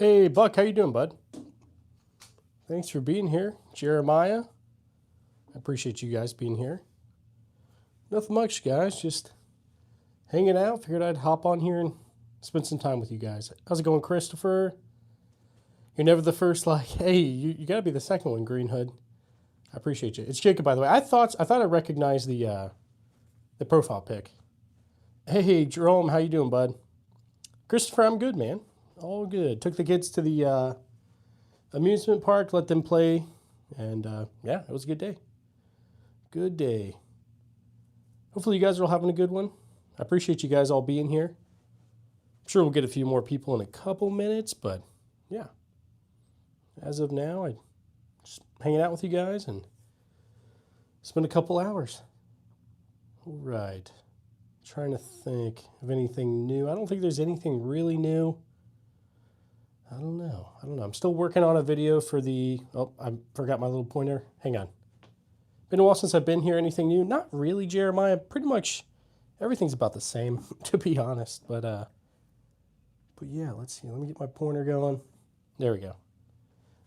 Hey, Buck, how you doing, bud? Thanks for being here. Jeremiah, I appreciate you guys being here. Nothing much, guys. Just hanging out. Figured I'd hop on here and spend some time with you guys. How's it going, Christopher? You're never the first, like, hey, you got to be the second one, Green Hood. I appreciate you. It's Jacob, by the way. I thought I recognized the profile pic. Hey, Jerome, how you doing, bud? Christopher, I'm good, man. All good. Took the kids to the amusement park, let them play, and yeah, it was a good day. Good day. Hopefully, you guys are all having a good one. I appreciate you guys all being here. I'm sure we'll get a few more people in a couple minutes, but yeah, as of now, I'm just hanging out with you guys and spend a couple hours. All right. Trying to think of anything new. I don't think there's anything really new. I don't know. I'm still working on a video for the... Oh, I forgot my little pointer. Hang on. Been a while since I've been here. Anything new? Not really, Jeremiah. Pretty much everything's about the same, to be honest. But yeah, let's see. Let me get my pointer going. There we go.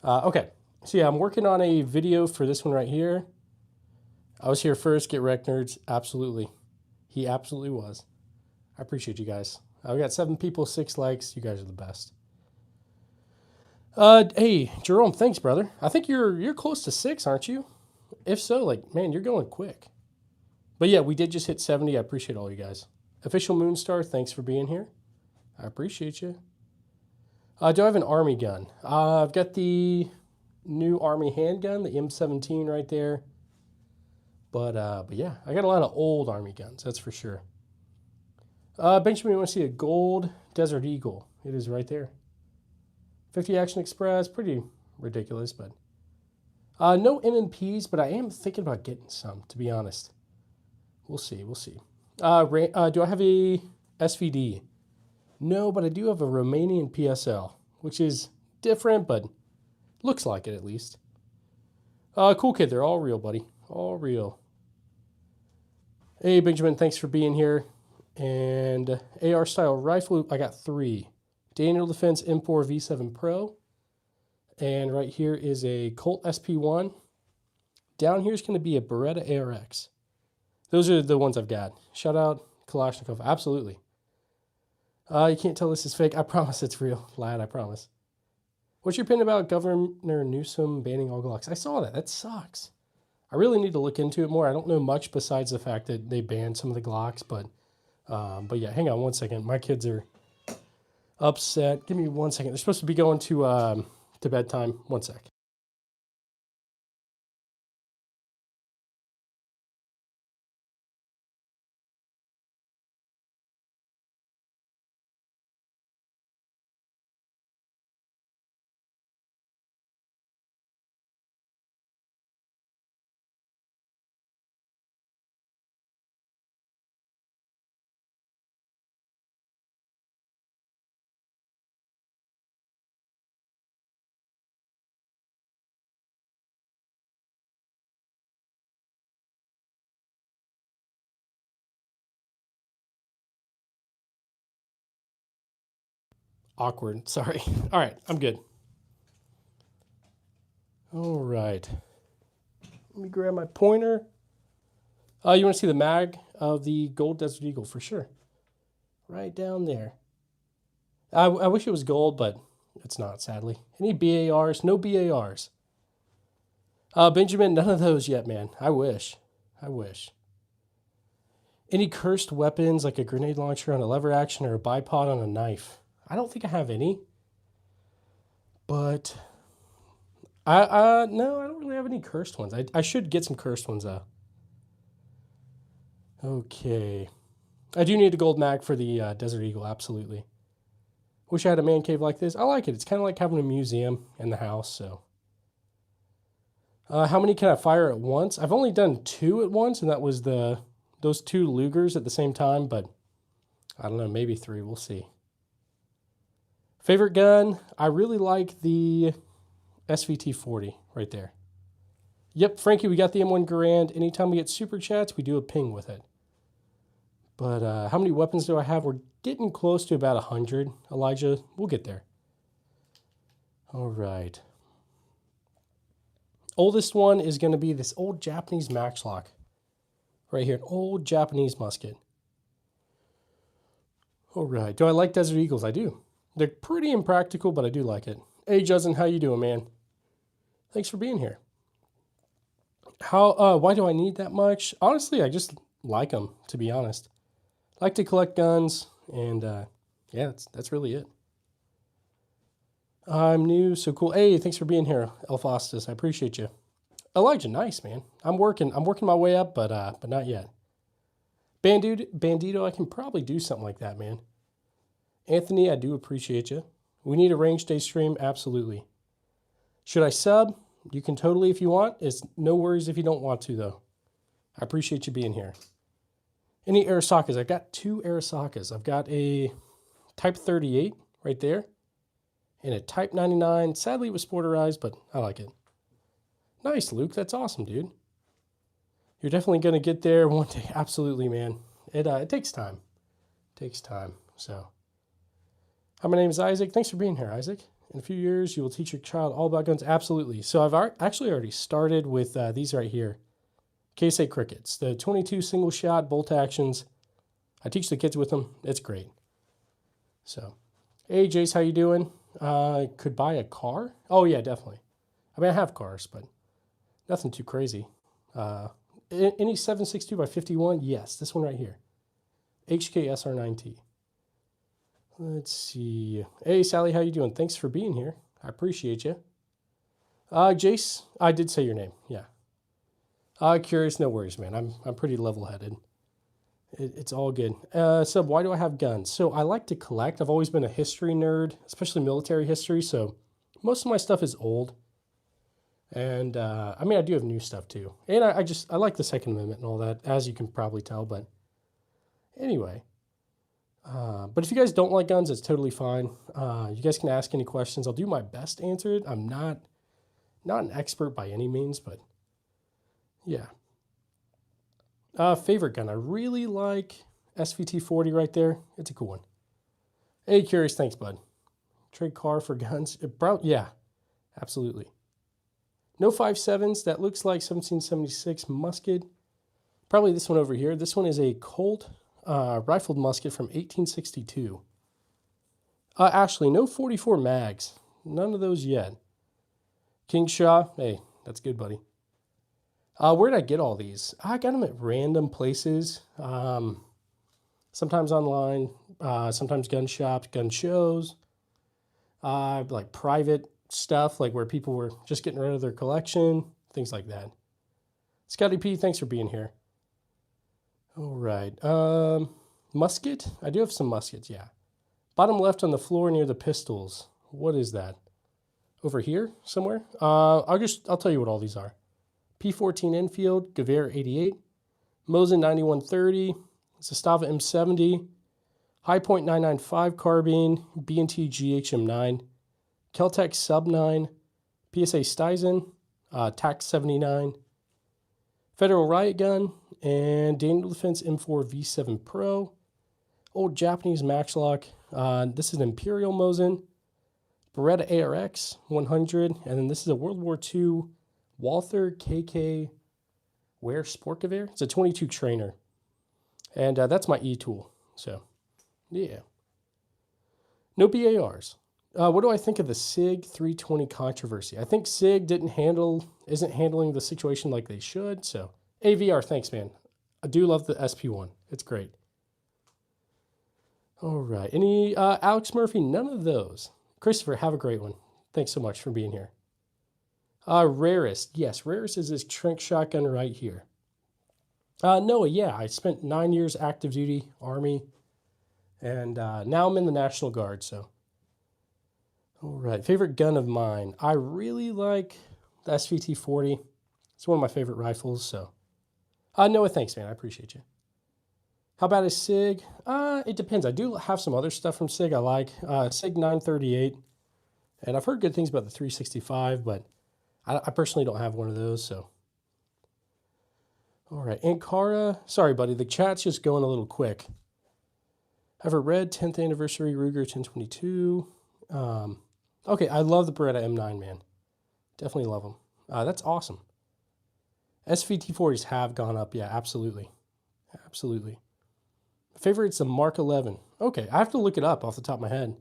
Okay. So yeah, I'm working on a video for this one right here. I was here first. Get wrecked, nerds. Absolutely. He absolutely was. I appreciate you guys. I've got 7 people, 6 likes. You guys are the best. Hey, Jerome, thanks, brother. I think you're close to 6, aren't you? If so, like, man, you're going quick. But yeah, we did just hit 70. I appreciate all you guys. Official Moonstar, thanks for being here. I appreciate you. Do I have an Army gun? I've got the new Army handgun, the M17 right there. But yeah, I got a lot of old Army guns, that's for sure. Benjamin, you want to see a gold Desert Eagle? It is right there. 50 Action Express, pretty ridiculous, but no MMPs, but I am thinking about getting some, to be honest. We'll see. Do I have a SVD? No, but I do have a Romanian PSL, which is different, but looks like it at least. Cool kid, they're all real, buddy. All real. Hey, Benjamin, thanks for being here. And AR style rifle, I got 3. Daniel Defense M4 V7 Pro. And right here is a Colt SP1. Down here is going to be a Beretta ARX. Those are the ones I've got. Shout out Kalashnikov. Absolutely. You can't tell this is fake. I promise it's real, lad. I promise. What's your opinion about Governor Newsom banning all Glocks? I saw that. That sucks. I really need to look into it more. I don't know much besides the fact that they banned some of the Glocks, but yeah, hang on one second. My kids are upset. Give me 1 second. They're supposed to be going to bedtime. 1 sec. Awkward. Sorry. All right, I'm good. All right. Let me grab my pointer. You want to see the mag of the Gold Desert Eagle for sure. Right down there. I wish it was gold, but it's not, sadly. Any BARs? No BARs. Benjamin, none of those yet, man. I wish. Any cursed weapons like a grenade launcher on a lever action or a bipod on a knife? I don't think I have any. But no, I don't really have any cursed ones. I should get some cursed ones though. Okay. I do need a gold mag for the Desert Eagle, absolutely. Wish I had a man cave like this. I like it. It's kind of like having a museum in the house, so. How many can I fire at once? I've only done 2 at once, and that was those 2 Lugers at the same time, but I don't know, maybe 3. We'll see. Favorite gun? I really like the SVT-40 right there. Yep, Frankie, we got the M1 Garand. Anytime we get super chats, we do a ping with it. But how many weapons do I have? We're getting close to about 100, Elijah. We'll get there. All right. Oldest one is going to be this old Japanese matchlock. Right here, an old Japanese musket. All right. Do I like Desert Eagles? I do. They're pretty impractical, but I do like it. Hey, Justin, how you doing, man? Thanks for being here. Why do I need that much? Honestly, I just like them, to be honest. I like to collect guns, and yeah, that's really it. I'm new, so cool. Hey, thanks for being here, Elfostus. I appreciate you. Elijah, nice, man. I'm working my way up, but not yet. Bandito, I can probably do something like that, man. Anthony, I do appreciate you. We need a range day stream, absolutely. Should I sub? You can totally if you want. It's no worries if you don't want to, though. I appreciate you being here. Any Arasakas? I've got 2 Arasakas. I've got a Type 38 right there and a Type 99. Sadly, it was sporterized, but I like it. Nice, Luke. That's awesome, dude. You're definitely going to get there one day. Absolutely, man. It takes time. It takes time. So, hi, my name is Isaac. Thanks for being here, Isaac. In a few years, you will teach your child all about guns. Absolutely. So I've actually already started with these right here. K-State Crickets. The 22 single shot bolt actions. I teach the kids with them. It's great. So, hey, Jace, how you doing? Could buy a car? Oh, yeah, definitely. I mean, I have cars, but nothing too crazy. Any 762 by 51? Yes, this one right here. HK SR9T. Let's see. Hey, Sally, how you doing? Thanks for being here. I appreciate you. Jace, I did say your name. Yeah. Curious, no worries, man. I'm pretty level-headed. It's all good. Sub, why do I have guns? So I like to collect. I've always been a history nerd, especially military history. So most of my stuff is old. And I mean, I do have new stuff too. And I like the Second Amendment and all that, as you can probably tell. But anyway. But if you guys don't like guns, it's totally fine. You guys can ask any questions. I'll do my best to answer it. I'm not an expert by any means, but yeah. Favorite gun. I really like SVT-40 right there. It's a cool one. Hey, Curious. Thanks, bud. Trade car for guns. Yeah, absolutely. No 5.7s. That looks like 1776 musket. Probably this one over here. This one is a Colt rifled musket from 1862. Actually, no 44 mags. None of those yet. King Shaw. Hey, that's good, buddy. Where did I get all these? I got them at random places. Sometimes online, sometimes gun shops, gun shows, like private stuff, like where people were just getting rid of their collection, things like that. Scotty P, thanks for being here. All right. Musket? I do have some muskets, yeah. Bottom left on the floor near the pistols. What is that? Over here somewhere? I'll tell you what all these are. P14 Enfield, Gewehr 88, Mosin 9130, Zastava M70, High Point 995 carbine, B&T GHM9, Keltec Sub 9, PSA Stizen, TAC 79, Federal Riot Gun, and Daniel Defense M4 V7 Pro, old Japanese matchlock. This is an Imperial Mosin, Beretta ARX 100, and then this is a World War II Walther KK Ware Sport Gewehr. It's a 22 trainer. And that's my E-tool. So, yeah. No BARs. What do I think of the SIG 320 controversy? I think SIG isn't handling the situation like they should. So, AVR, thanks, man. I do love the SP1. It's great. All right. Any Alex Murphy? None of those. Christopher, have a great one. Thanks so much for being here. Rarest. Yes, Rarest is this Trink shotgun right here. Noah, yeah, I spent 9 years active duty, Army, and now I'm in the National Guard, so. All right, favorite gun of mine. I really like the SVT-40. It's one of my favorite rifles, so. Noah, thanks, man. I appreciate you. How about a SIG? It depends. I do have some other stuff from SIG I like. SIG 938, and I've heard good things about the 365, but I personally don't have one of those, so. All right, Ankara. Sorry, buddy, the chat's just going a little quick. I have a red 10th anniversary Ruger 1022. Okay, I love the Beretta M9, man. Definitely love them. That's awesome. SVT40s have gone up. Yeah, absolutely. Absolutely. My favorite's the Mark 11. Okay, I have to look it up off the top of my head.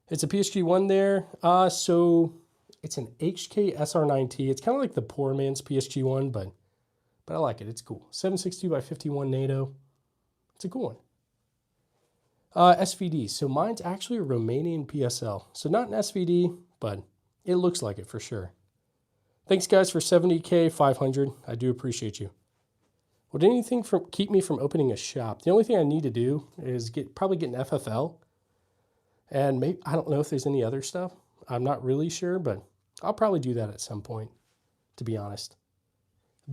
It's a PSG-1 there. So it's an HK SR9T. It's kind of like the poor man's PSG-1, but I like it. It's cool. 762 by 51 NATO. It's a cool one. SVD. So mine's actually a Romanian PSL. So not an SVD, but it looks like it for sure. Thanks, guys, for 70K, 500. I do appreciate you. Would anything keep me from opening a shop? The only thing I need to do is probably get an FFL. And maybe, I don't know if there's any other stuff. I'm not really sure, but I'll probably do that at some point, to be honest.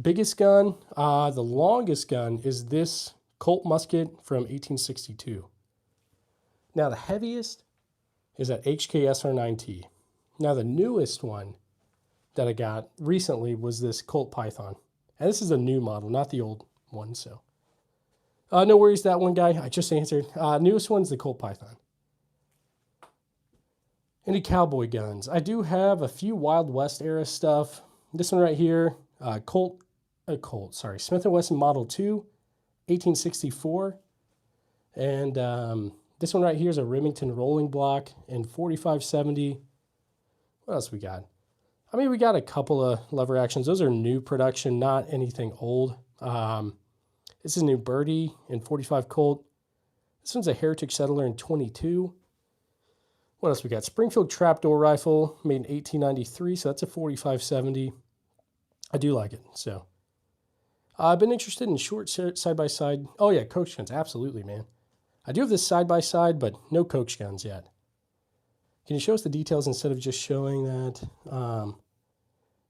Biggest gun, the longest gun is this Colt musket from 1862. Now the heaviest is that HK SR9T. Now the newest one that I got recently was this Colt Python. And this is a new model, not the old one, so. No worries, that one guy, I just answered. Newest one's the Colt Python. Any cowboy guns? I do have a few Wild West era stuff. This one right here, Smith & Wesson Model 2, 1864. And this one right here is a Remington rolling block in 4570. What else we got? I mean, we got a couple of lever actions. Those are new production, not anything old. This is a new Birdie in 45 Colt. This one's a Heritage Settler in 22. What else we got? Springfield trapdoor rifle made in 1893, so that's a 4570. I do like it. So I've been interested in short side-by-side. Oh yeah, coach guns, absolutely, man. I do have this side-by-side, but no coach guns yet. Can you show us the details instead of just showing that?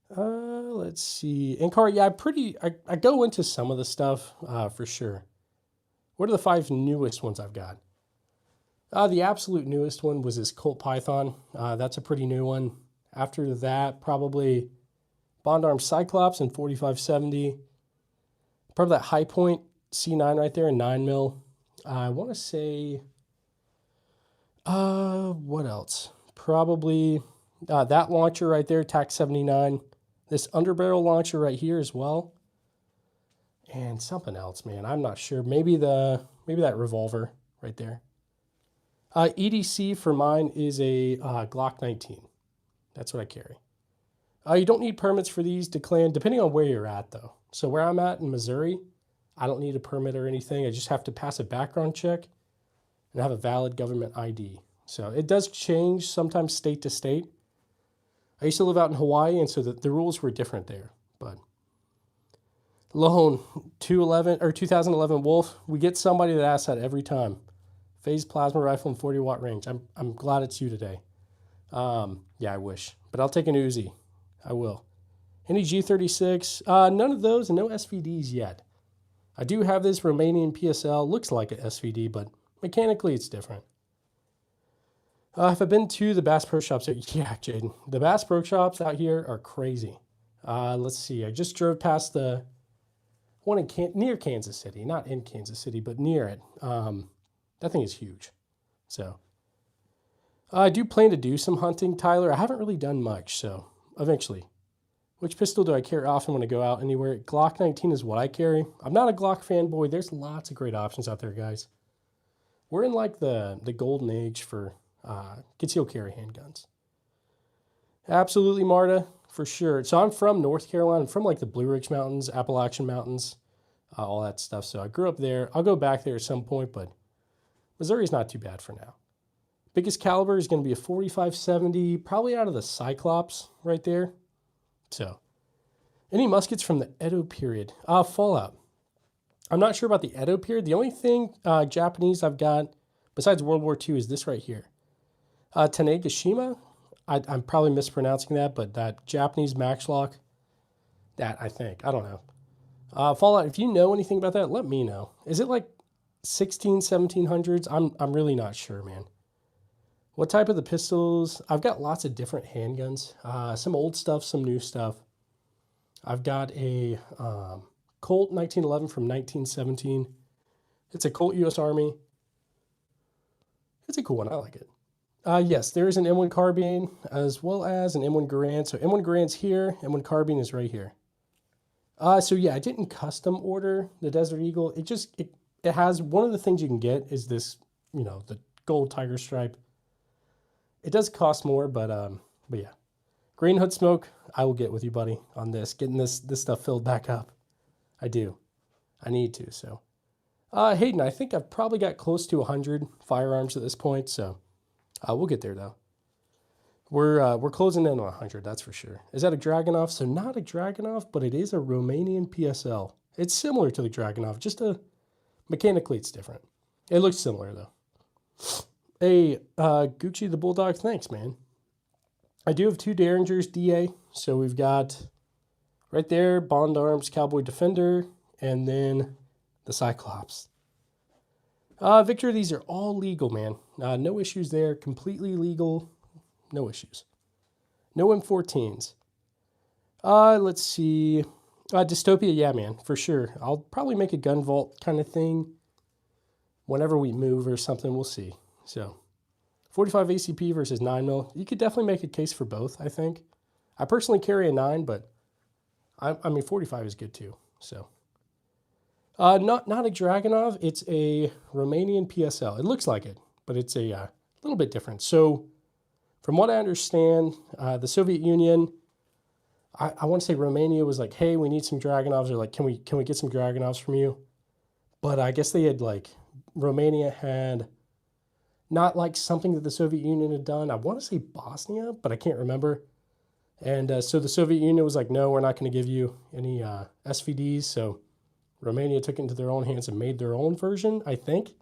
Let's see. In-car, yeah, I go into some of the stuff for sure. What are the 5 newest ones I've got? The absolute newest one was this Colt Python. That's a pretty new one. After that, probably Bond Arms Cyclops in 4570. Probably that High Point C9 right there in 9mm. I want to say, what else? Probably that launcher right there, TAC 79. This underbarrel launcher right here as well. And something else, man. I'm not sure. Maybe that revolver right there. EDC for mine is a Glock 19. That's what I carry. You don't need permits for these depending on where you're at, though. So where I'm at in Missouri, I don't need a permit or anything. I just have to pass a background check and have a valid government ID. So it does change sometimes state to state. I used to live out in Hawaii, and so the rules were different there. But Lone 2011 Wolf, we get somebody that asks that every time. Phase plasma rifle and 40-watt range. I'm glad it's you today. Yeah, I wish, but I'll take an Uzi. I will. Any G36? None of those, and no SVDs yet. I do have this Romanian PSL. Looks like an SVD, but mechanically it's different. Have I been to the Bass Pro Shops? Yeah, Jaden. The Bass Pro Shops out here are crazy. Let's see. I just drove past the one near Kansas City. Not in Kansas City, but near it. That thing is huge. So I do plan to do some hunting, Tyler. I haven't really done much, so eventually. Which pistol do I carry often when I go out anywhere? Glock 19 is what I carry. I'm not a Glock fanboy. There's lots of great options out there, guys. We're in like the golden age for concealed carry handguns. Absolutely, Marta, for sure. So I'm from North Carolina. I'm from like the Blue Ridge Mountains, Appalachian Mountains, all that stuff. So I grew up there. I'll go back there at some point, but Missouri's not too bad for now. Biggest caliber is going to be a 4570, probably out of the Cyclops right there. So, any muskets from the Edo period? Fallout. I'm not sure about the Edo period. The only thing Japanese I've got besides World War II is this right here. Tanegashima. I'm probably mispronouncing that, but that Japanese Maxlock. That, I think. I don't know. Fallout, if you know anything about that, let me know. Is it like 1700s? I'm really not sure, man. What type of the pistols? I've got lots of different handguns. Some old stuff, some new stuff. I've got a Colt 1911 from 1917. It's a Colt U.S. Army. It's a cool one. I like it. Yes, there is an M1 Carbine as well as an M1 Garand. So M1 Garand's here, M1 Carbine is right here. So yeah, I didn't custom order the Desert Eagle. It has, one of the things you can get is this, the gold tiger stripe. It does cost more, but yeah. Green Hood Smoke, I will get with you, buddy, on this. Getting this stuff filled back up. I do. I need to, so. Hayden, I think I've probably got close to 100 firearms at this point, so we'll get there, though. We're closing in on 100, that's for sure. Is that a Dragunov? So not a Dragunov, but it is a Romanian PSL. It's similar to the Dragunov, just mechanically it's different. It looks similar, though. Hey, Gucci the Bulldog, thanks, man. I do have 2 Derringers DA, so we've got right there, Bond Arms Cowboy Defender, and then the Cyclops. Victor, these are all legal, man. No issues there, completely legal, no issues. No M14s. Let's see. Dystopia, yeah, man, for sure. I'll probably make a gun vault kind of thing whenever we move or something, we'll see. So, 45 ACP versus 9mm. You could definitely make a case for both, I think. I personally carry a 9, but I mean 45 is good too. So, not a Dragunov. It's a Romanian PSL. It looks like it, but it's a little bit different. So, from what I understand, the Soviet Union, I want to say Romania was like, hey, we need some Dragunovs, or like, can we get some Dragunovs from you? But I guess they had Romania had not like something that the Soviet Union had done. I want to say Bosnia, but I can't remember. And so the Soviet Union was like, no, we're not going to give you any SVDs. So Romania took it into their own hands and made their own version, I think.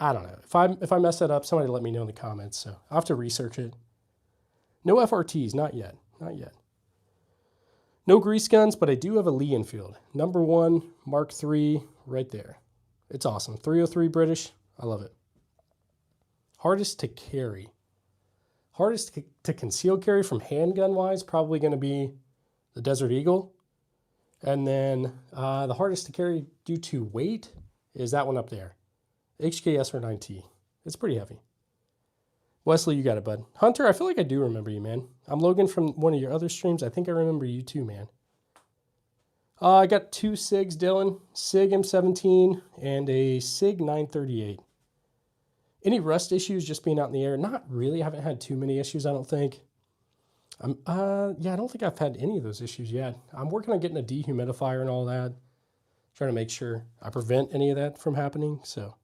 I don't know. If I mess that up, somebody let me know in the comments. So I'll have to research it. No FRTs, not yet. Not yet. No grease guns, but I do have a Lee Enfield. Number 1, Mark III, right there. It's awesome. 303 British. I love it. Hardest to carry. Hardest to conceal carry from handgun-wise, probably going to be the Desert Eagle. And then the hardest to carry due to weight is that one up there. HK SR9T. It's pretty heavy. Wesley, you got it, bud. Hunter, I feel like I do remember you, man. I'm Logan from one of your other streams. I think I remember you too, man. I got 2 SIGs, Dylan. SIG M17 and a SIG 938. Any rust issues just being out in the air? Not really. I haven't had too many issues, I don't think. Yeah, I don't think I've had any of those issues yet. I'm working on getting a dehumidifier and all that. Trying to make sure I prevent any of that from happening, so.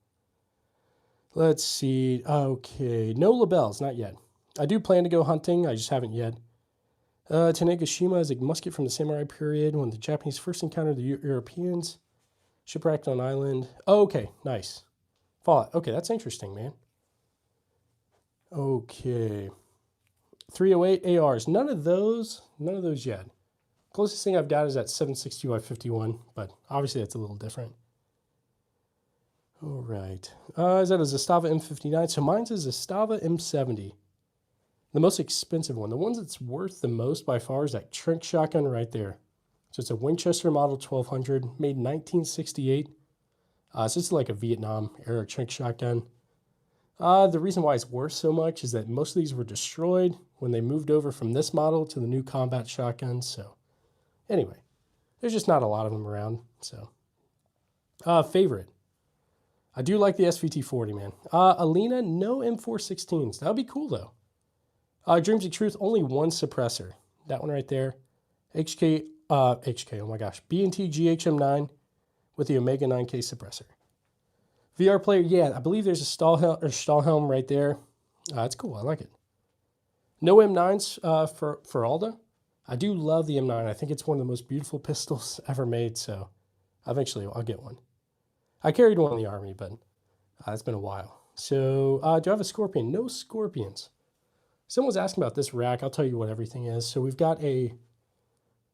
Let's see. Okay, no labels, not yet. I do plan to go hunting, I just haven't yet. Tanegashima is a musket from the samurai period when the Japanese first encountered the Europeans. Shipwrecked on island. Oh, okay, nice. Fallout. Okay, that's interesting, man. Okay. 308 ARs. None of those yet. Closest thing I've got is that 7.62 by 51, but obviously that's a little different. All right. Is that a Zastava M59? So mine's a Zastava M70. The most expensive one. The one that's worth the most by far is that Trink shotgun right there. So it's a Winchester Model 1200, made in 1968. So it's like a Vietnam era Trink shotgun. The reason why it's worth so much is that most of these were destroyed when they moved over from this model to the new combat shotguns. So anyway, there's just not a lot of them around. So favorite. I do like the SVT-40, man. Alina, no M416s. That would be cool, though. Dreams of Truth, only one suppressor. That one right there. HK, oh my gosh. B&T GHM9 with the Omega 9K suppressor. VR player, yeah, I believe there's a Stahlhelm right there. It's cool, I like it. No M9s for Alda. I do love the M9. I think it's one of the most beautiful pistols ever made, so eventually I'll get one. I carried one in the Army, but it's been a while. So, do I have a Scorpion? No Scorpions. Someone was asking about this rack. I'll tell you what everything is. So we've got a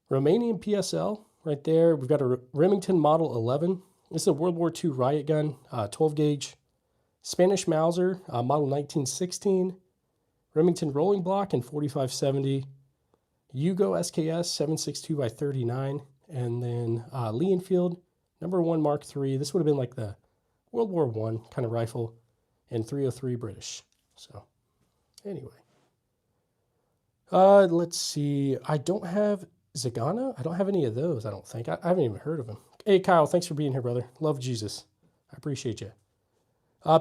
Romanian PSL right there. We've got a Remington Model 11. This is a World War II riot gun, 12 gauge. Spanish Mauser, Model 1916. Remington Rolling Block in 4570. Yugo SKS 7.62 by 39. And then Lee Enfield, number 1 Mark III. This would have been like the World War I kind of rifle, and 303 British. So Anyway. Let's see. I don't have Zagana. I don't have any of those, I don't think. I haven't even heard of him. Hey, Kyle, thanks for being here, brother. Love Jesus. I appreciate you.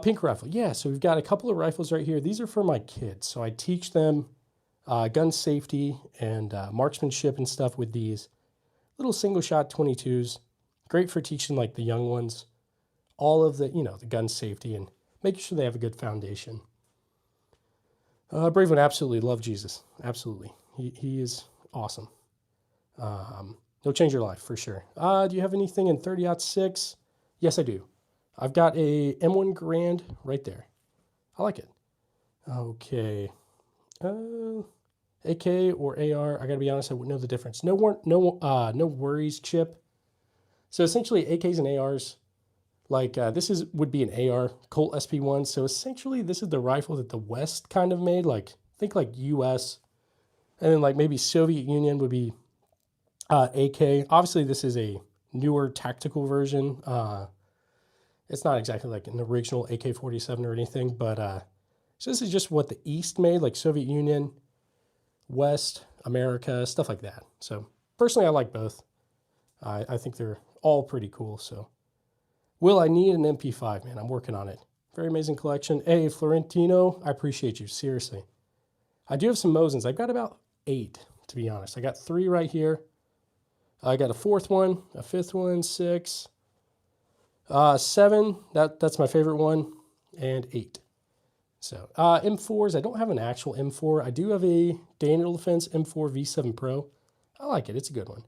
Pink rifle. Yeah, so we've got a couple of rifles right here. These are for my kids. So I teach them gun safety and marksmanship and stuff with these little single shot 22s. Great for teaching like the young ones all of the, the gun safety and making sure they have a good foundation. Brave one, absolutely love Jesus. Absolutely. He is awesome. He'll change your life for sure. Do you have anything in 30-06? Yes, I do. I've got a M1 Garand right there. I like it. Okay. AK or AR, I gotta be honest, I wouldn't know the difference. No worries, Chip. So essentially AKs and ARs, like would be an AR, Colt SP1. So essentially this is the rifle that the West kind of made, like think like US, and then like maybe Soviet Union would be AK. Obviously this is a newer tactical version. It's not exactly like an original AK-47 or anything, but so this is just what the East made, like Soviet Union, West, America, stuff like that. So personally, I like both. I think they're all pretty cool. So will I need an MP5, man? I'm working on it. Very amazing collection. Hey, Florentino, I appreciate you, seriously. I do have some Mosins. I've got about 8, to be honest. I got 3 right here. I got a 4th one, a 5th one, 6, 7, that's my favorite one, and 8. So M4s, I don't have an actual M4. I do have a Daniel Defense M4 V7 Pro. I like it. It's a good one.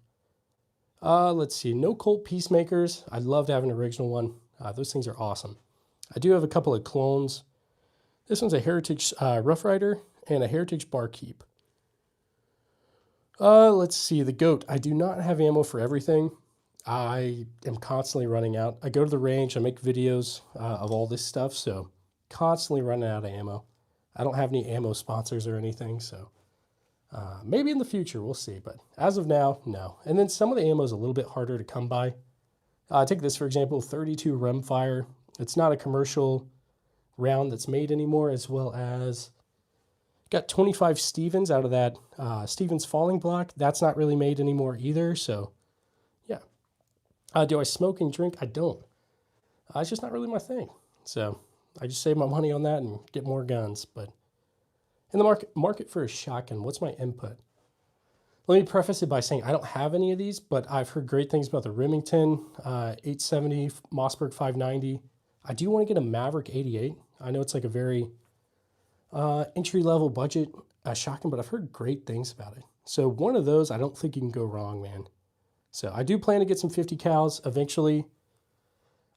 Let's see. No Colt Peacemakers. I'd love to have an original one. Those things are awesome. I do have a couple of clones. This one's a Heritage Rough Rider and a Heritage Barkeep. Let's see. The GOAT. I do not have ammo for everything. I am constantly running out. I go to the range. I make videos of all this stuff, so constantly running out of ammo. I don't have any ammo sponsors or anything, so maybe in the future, we'll see. But as of now, no. And then some of the ammo is a little bit harder to come by. Take this, for example, 32 rimfire. It's not a commercial round that's made anymore, as well as got 25 Stevens out of that Stevens falling block. That's not really made anymore either, so yeah. Do I smoke and drink? I don't. It's just not really my thing. So I just save my money on that and get more guns. But in the market for a shotgun, what's my input? Let me preface it by saying I don't have any of these, but I've heard great things about the Remington 870, Mossberg 590. I do want to get a Maverick 88. I know it's like a very entry-level budget shotgun, but I've heard great things about it. So one of those, I don't think you can go wrong, man. So I do plan to get some 50 cals eventually.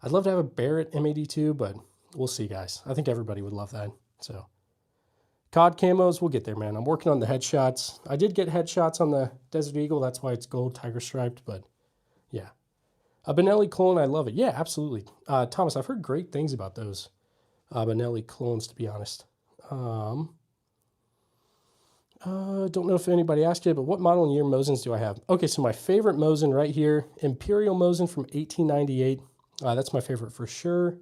I'd love to have a Barrett M82, but we'll see, guys. I think everybody would love that. So COD camos, we'll get there, man. I'm working on the headshots. I did get headshots on the Desert Eagle. That's why it's gold tiger striped, but yeah. A Benelli clone, I love it. Yeah, absolutely. Thomas, I've heard great things about those Benelli clones, to be honest. Don't know if anybody asked you, but what model and year Mosins do I have? Okay, so my favorite Mosin right here, Imperial Mosin from 1898. That's my favorite for sure.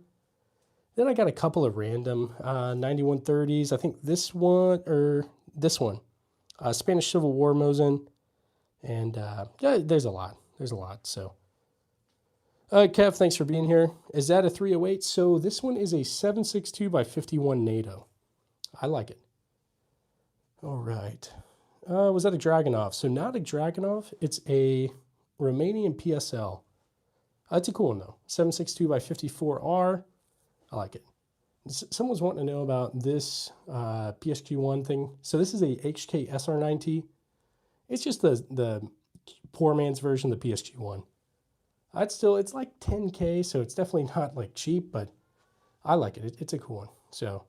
Then I got a couple of random 9130s. I think this one, Spanish Civil War Mosin. And yeah, there's a lot. There's a lot, so. Kev, thanks for being here. Is that a 308? So this one is a 7.62 by 51 NATO. I like it. All right. Was that a Dragunov? So not a Dragunov. It's a Romanian PSL. It's a cool one, though. 7.62 by 54R. I like it. Someone's wanting to know about this PSQ1 thing. So this is a HK SR9T. It's just the poor man's version of the PSQ1. It's like 10K, so it's definitely not like cheap, but I like it. It's a cool one. So,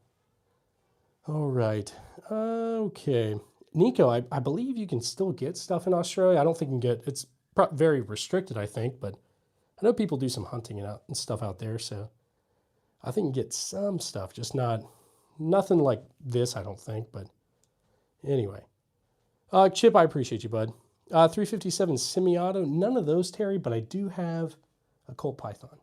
all right. Okay. Nico, I believe you can still get stuff in Australia. I don't think you can get, it's very restricted, I think, but I know people do some hunting and stuff out there, so I think you can get some stuff, just nothing like this, I don't think, but anyway. Chip, I appreciate you, bud. 357 semi-auto, none of those, Terry, but I do have a Colt Python.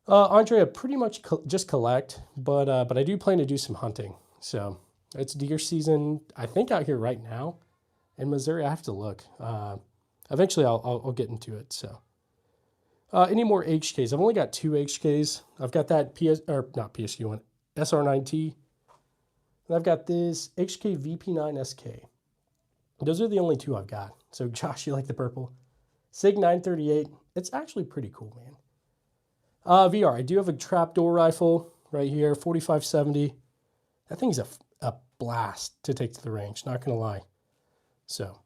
Andre, I pretty much just collect, but I do plan to do some hunting. So it's deer season, I think, out here right now in Missouri. I have to look. Eventually, I'll get into it. So any more HKs? I've only got 2 HKs. I've got that not PSU one, SR9T. And I've got this HK VP9 SK. Those are the only 2 I've got. So Josh, you like the purple? SIG 938. It's actually pretty cool, man. VR, I do have a trapdoor rifle right here, 4570. That thing's a blast to take to the range, not going to lie. So,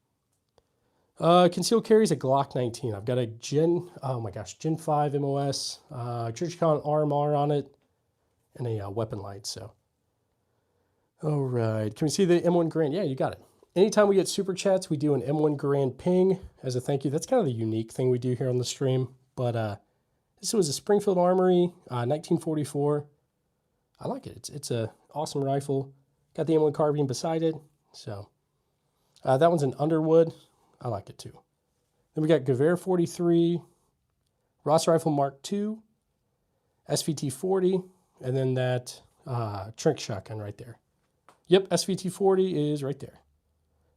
concealed carries a Glock 19. I've got a Gen 5 MOS, Trijicon RMR on it, and a weapon light, so. All right, can we see the M1 Garand? Yeah, you got it. Anytime we get super chats, we do an M1 Garand ping as a thank you. That's kind of the unique thing we do here on the stream. But this was a Springfield Armory, 1944. I like it. It's a awesome rifle. Got the M1 carbine beside it. So that one's an Underwood. I like it too. Then we got Gewehr 43, Ross Rifle Mark II, SVT 40, and then that Trink shotgun right there. Yep, SVT 40 is right there.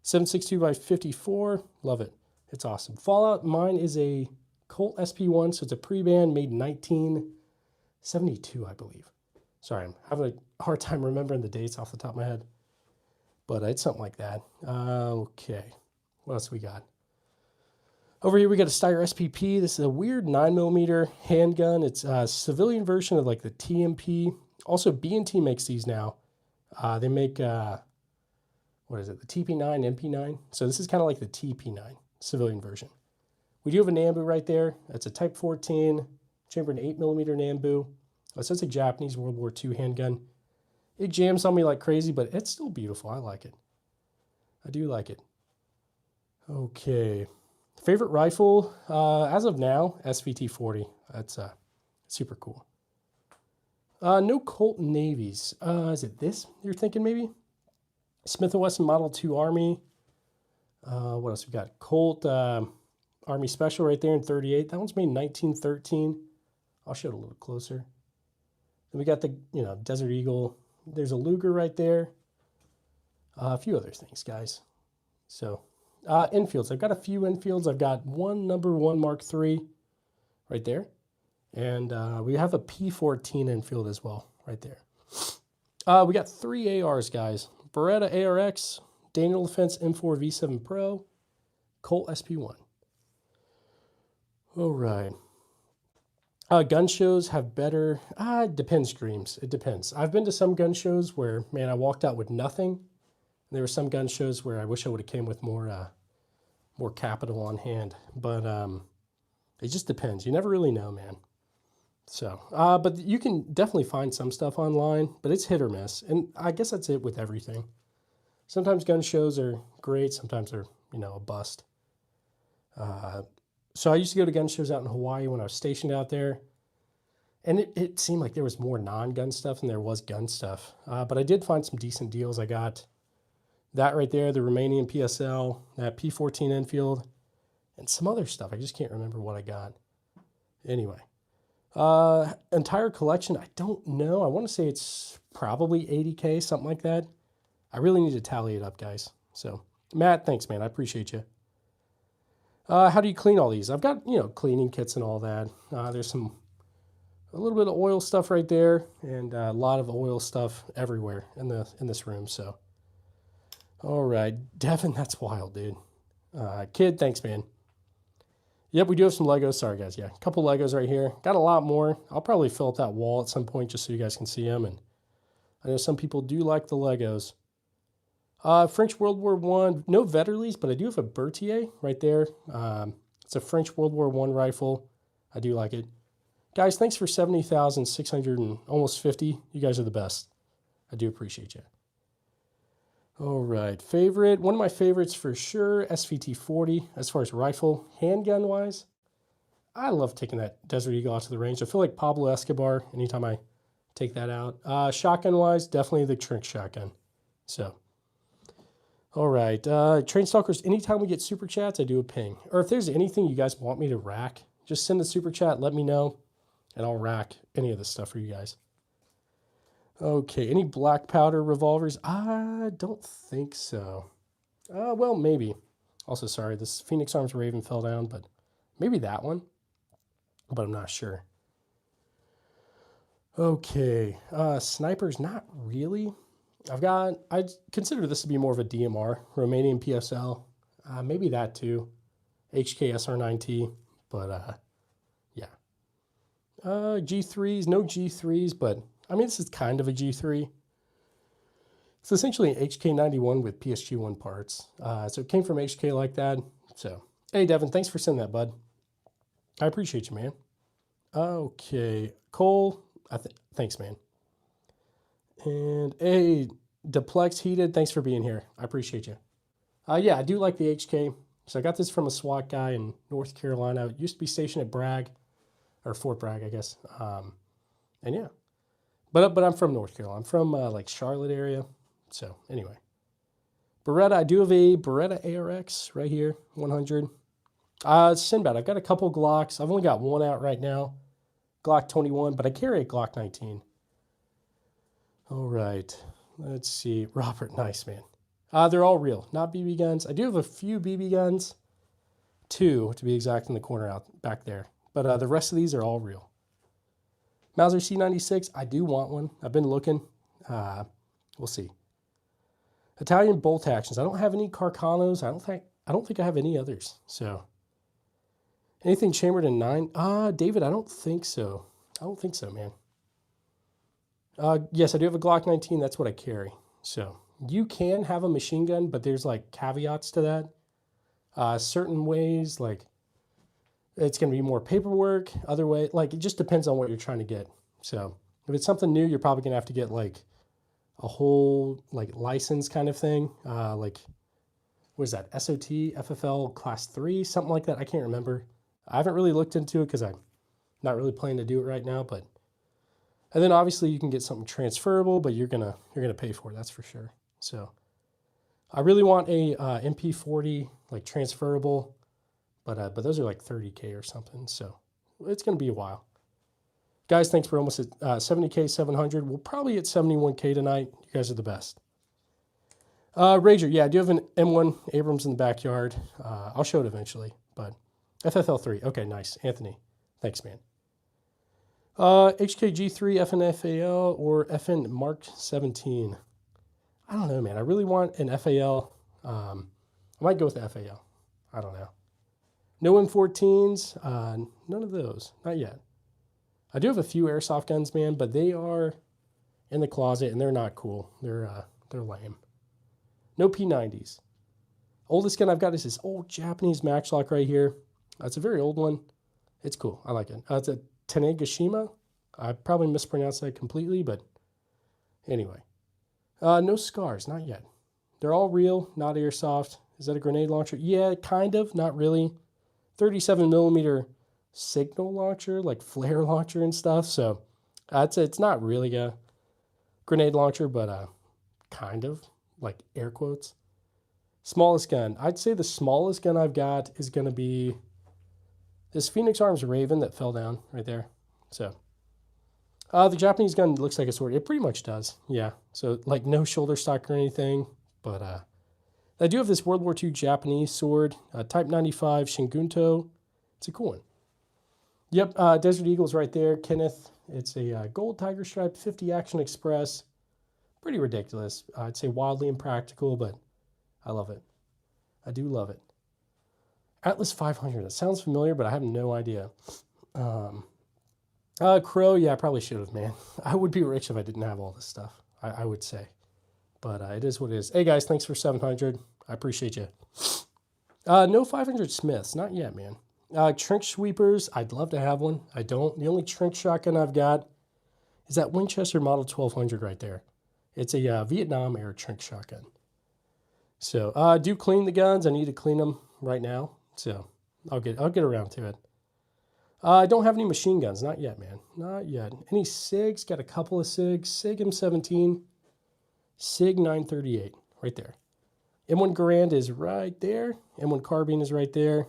7.62 by 54, love it. It's awesome. Fallout, mine is a Colt SP1, so it's a pre-band made in 1972, I believe. Sorry, I'm having a hard time remembering the dates off the top of my head. But it's something like that. Okay, what else we got? Over here we got a Steyr SPP. This is a weird 9mm handgun. It's a civilian version of like the TMP. Also, B&T makes these now. They make... what is it, the TP9, MP9? So this is kind of like the TP9, civilian version. We do have a Nambu right there. That's a Type 14, chambered 8mm Nambu. So it's a Japanese World War II handgun. It jams on me like crazy, but it's still beautiful. I like it. I do like it. Okay. Favorite rifle, as of now, SVT 40. That's super cool. No Colt Navies. Is it this you're thinking maybe? Smith & Wesson Model 2 Army. What else we got? Colt Army Special right there in 38. That one's made in 1913. I'll show it a little closer. Then we got the, Desert Eagle. There's a Luger right there. A few other things, guys. So, infields. I've got a few infields. I've got one number 1 Mark III right there. And we have a P14 infield as well right there. We got 3 ARs, guys. Beretta ARX, Daniel Defense M4 V7 Pro, Colt SP1. All right. Gun shows have better... it depends, Dreams. It depends. I've been to some gun shows where, man, I walked out with nothing. There were some gun shows where I wish I would have came with more capital on hand. But it just depends. You never really know, man. So, but you can definitely find some stuff online, but it's hit or miss. And I guess that's it with everything. Sometimes gun shows are great. Sometimes they're, a bust. So I used to go to gun shows out in Hawaii when I was stationed out there. And it seemed like there was more non-gun stuff than there was gun stuff. But I did find some decent deals. I got that right there, the Romanian PSL, that P14 Enfield, and some other stuff. I just can't remember what I got. Anyway. Entire collection, I don't know. I want to say it's probably 80K, something like that. I really need to tally it up, guys. So, Matt, thanks, man. I appreciate you. How do you clean all these? I've got, cleaning kits and all that. There's a little bit of oil stuff right there, and a lot of oil stuff everywhere in this room. So, all right, Devin, that's wild, dude. Kid, thanks, man. Yep, we do have some Legos. Sorry, guys. Yeah, a couple Legos right here. Got a lot more. I'll probably fill up that wall at some point just so you guys can see them. And I know some people do like the Legos. French World War I. No Vetterlies, but I do have a Berthier right there. It's a French World War I rifle. I do like it. Guys, thanks for 70,600 and almost 50. You guys are the best. I do appreciate you. All right, favorite. One of my favorites for sure, SVT 40, as far as rifle, handgun wise. I love taking that Desert Eagle out to the range. I feel like Pablo Escobar anytime I take that out. Shotgun wise, definitely the Trink shotgun. So, all right. Train Stalkers, anytime we get super chats, I do a ping. Or if there's anything you guys want me to rack, just send a super chat, let me know, and I'll rack any of this stuff for you guys. Okay, any black powder revolvers? I don't think so. Well, maybe. Also, sorry, this Phoenix Arms Raven fell down, but maybe that one, but I'm not sure. Okay, snipers, not really. I consider this to be more of a DMR, Romanian PSL. Maybe that too. HK SR9T, but yeah. G3s, no G3s, but I mean, this is kind of a G3. It's essentially an HK91 with PSG1 parts. So it came from HK like that. So, hey, Devin, thanks for sending that, bud. I appreciate you, man. Okay, Cole, thanks, man. And hey, Deplex Heated, thanks for being here. I appreciate you. Yeah, I do like the HK. So I got this from a SWAT guy in North Carolina. It used to be stationed at Bragg, or Fort Bragg, I guess. And yeah, but I'm from North Carolina. I'm from like Charlotte area. So anyway, Beretta. I do have a Beretta ARX right here, 100. Sinbad. I've got a couple Glocks. I've only got one out right now, Glock 21, but I carry a Glock 19. All right, let's see. Robert, nice man. They're all real, not BB guns. I do have a few BB guns, 2 to be exact, in the corner out back there. But the rest of these are all real. Mauser C96, I do want one. I've been looking. We'll see. Italian bolt actions. I don't have any Carcanos. I don't think I have any others. So anything chambered in 9? David, I don't think so. I don't think so, man. Yes, I do have a Glock 19. That's what I carry. So you can have a machine gun, but there's like caveats to that. Certain ways, like it's going to be more paperwork. Other way, like it just depends on what you're trying to get. So if it's something new, you're probably going to have to get like a whole like license kind of thing. Like what is that? SOT, FFL Class 3, something like that. I can't remember. I haven't really looked into it because I'm not really planning to do it right now. But and then obviously you can get something transferable, but you're gonna pay for it. That's for sure. So I really want a MP40 like transferable, but those are like 30K or something. So it's gonna be a while. Guys, thanks for almost at 70K, 700. We'll probably hit 71K tonight. You guys are the best. Rager, yeah, I do have an M1 Abrams in the backyard. I'll show it eventually, but FFL3. Okay, nice. Anthony, thanks, man. HKG3, FNFAL, or FN Mark 17. I don't know, man. I really want an FAL. I might go with the FAL. I don't know. No M14s. None of those. Not yet. I do have a few airsoft guns, man, but they are in the closet and they're not cool. They're lame. No P90s. Oldest gun I've got is this old Japanese Maxlock right here. It's a very old one. It's cool. I like it. It's a Tanegashima. I probably mispronounced that completely, but anyway. No scars, not yet. They're all real, not airsoft. Is that a grenade launcher? Yeah, kind of, not really. 37 millimeter signal launcher, like flare launcher and stuff. So it's not really a grenade launcher, but kind of, like air quotes. Smallest gun. I'd say the smallest gun I've got is going to be this Phoenix Arms Raven that fell down right there. So the Japanese gun looks like a sword. It pretty much does. Yeah. So like no shoulder stock or anything, but I do have this World War II Japanese sword, Type 95 Shingunto. It's a cool one. Yep, Desert Eagle's right there, Kenneth. It's a gold tiger stripe 50 Action Express. Pretty ridiculous. I'd say wildly impractical, but I love it. I do love it. Atlas 500. That sounds familiar, but I have no idea. Crow, yeah, I probably should have, man. I would be rich if I didn't have all this stuff, I would say. But it is what it is. Hey, guys, thanks for 700. I appreciate you. No 500 Smiths. Not yet, man. Trench sweepers. I'd love to have one. I don't. The only trench shotgun I've got is that Winchester Model 1200 right there. It's a Vietnam era trench shotgun. So I do clean the guns. I need to clean them right now. So I'll get around to it. I don't have any machine guns. Not yet, man. Not yet. Any SIGs? Got a couple of SIGs. SIG M17. SIG 938. Right there. M1 Garand is right there. M1 Carbine is right there.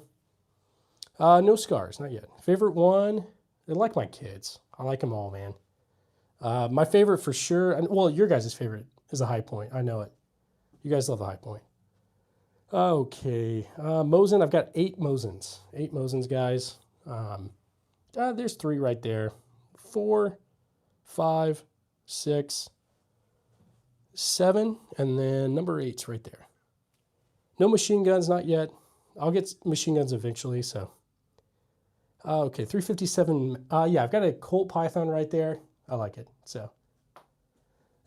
No scars. Not yet. Favorite one? They're like my kids. I like them all, man. My favorite for sure, and well, your guys' favorite is a High Point. I know it. You guys love the High Point. Okay, Mosin, I've got 8 Mosins. 8 Mosins, guys. There's 3 right there. 4, 5, 6, 7, and then number 8's right there. No machine guns, not yet. I'll get machine guns eventually, so. Okay, 357. Yeah, I've got a Colt Python right there. I like it, so.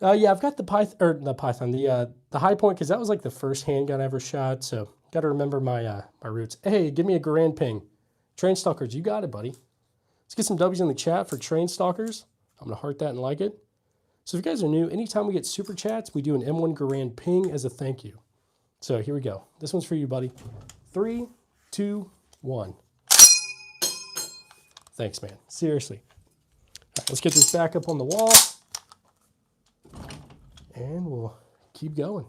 Yeah, I've got the the High Point, because that was like the first handgun I ever shot, so got to remember my my roots. Hey, give me a Garand ping. Train Stalkers, you got it, buddy. Let's get some W's in the chat for Train Stalkers. I'm going to heart that and like it. So if you guys are new, anytime we get super chats, we do an M1 Garand ping as a thank you. So here we go. This one's for you, buddy. 3, 2, 1. Thanks, man. Seriously. All right, let's get this back up on the wall. And we'll keep going.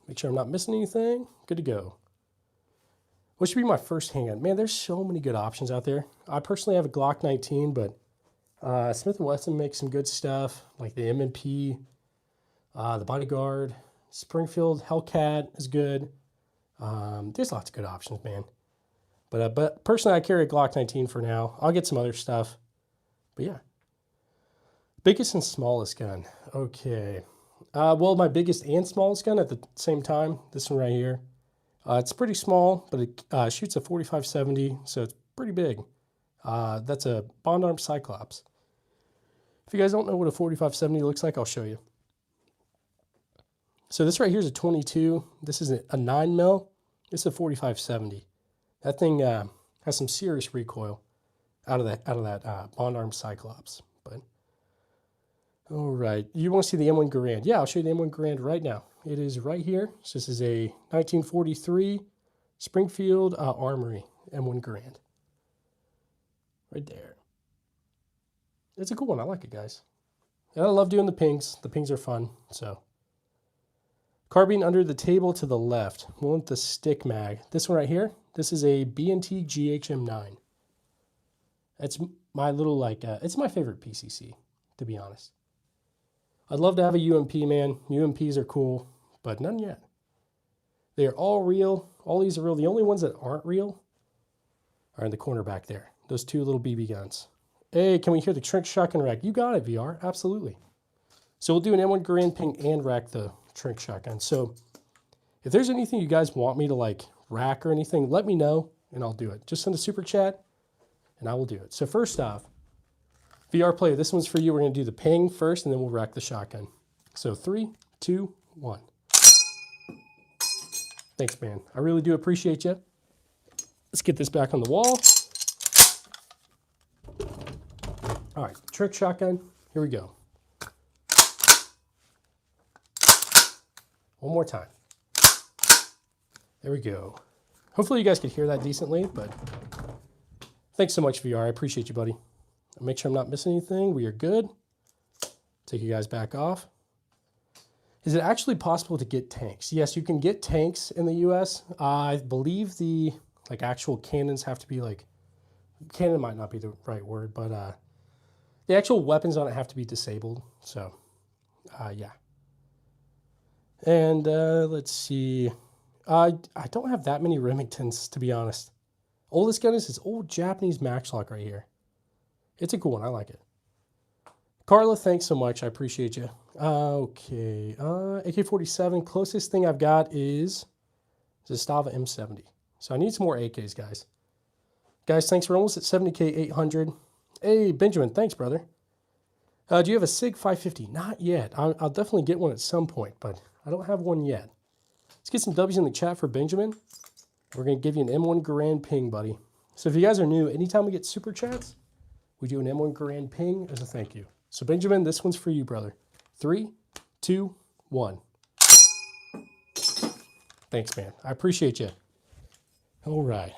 Make sure I'm not missing anything. Good to go. What should be my first handgun? Man, there's so many good options out there. I personally have a Glock 19, but Smith & Wesson makes some good stuff, like the M&P, the Bodyguard, Springfield, Hellcat is good. There's lots of good options, man. But personally, I carry a Glock 19 for now. I'll get some other stuff. But yeah. Biggest and smallest gun. Okay. Well, my biggest and smallest gun at the same time, this one right here. It's pretty small, but it shoots a 45-70, so it's pretty big. That's a Bond Arm Cyclops. If you guys don't know what a 45-70 looks like, I'll show you. So this right here is a 22. This is a 9 mil. This is a 45-70. That thing has some serious recoil out of that Bond Arm Cyclops. But all right, you want to see the M1 Garand? Yeah, I'll show you the M1 Garand right now. It is right here. So this is a 1943 Springfield Armory M1 Garand. Right there. It's a cool one. I like it, guys. And I love doing the pings. The pings are fun. So carbine under the table to the left. We want the stick mag. This one right here. This is a B&T GHM9. It's my little it's my favorite PCC, to be honest. I'd love to have a UMP, man. UMPs are cool, but none yet. They are all real. All these are real. The only ones that aren't real are in the corner back there. Those 2 little BB guns. Hey, can we hear the Trink shotgun rack? You got it, VR. Absolutely. So we'll do an M1 Garand ping and rack the Trink shotgun. So if there's anything you guys want me to rack or anything, let me know and I'll do it. Just send a super chat and I will do it. So first off, VR player, this one's for you. We're going to do the ping first, and then we'll rack the shotgun. So 3, 2, 1. Thanks, man. I really do appreciate you. Let's get this back on the wall. All right, Trink shotgun. Here we go. One more time. There we go. Hopefully you guys could hear that decently, but thanks so much, VR. I appreciate you, buddy. Make sure I'm not missing anything. We are good. Take you guys back off. Is it actually possible to get tanks? Yes, you can get tanks in the US. I believe the actual cannons have to be cannon might not be the right word, but the actual weapons on it have to be disabled. So, yeah. And let's see. I don't have that many Remingtons, to be honest. Oldest gun is this old Japanese Maxlock right here. It's a cool one. I like it. Carla, thanks so much. I appreciate you. Okay. AK-47. Closest thing I've got is Zastava M70. So I need some more AKs, guys. Guys, thanks. We're almost at 70K 800. Hey, Benjamin. Thanks, brother. Do you have a SIG 550? Not yet. I'll definitely get one at some point, but I don't have one yet. Let's get some W's in the chat for Benjamin. We're going to give you an M1 Garand ping, buddy. So if you guys are new, anytime we get super chats, we do an M1 Garand ping as a thank you. So Benjamin, this one's for you, brother. 3, 2, 1. Thanks, man. I appreciate you. All right.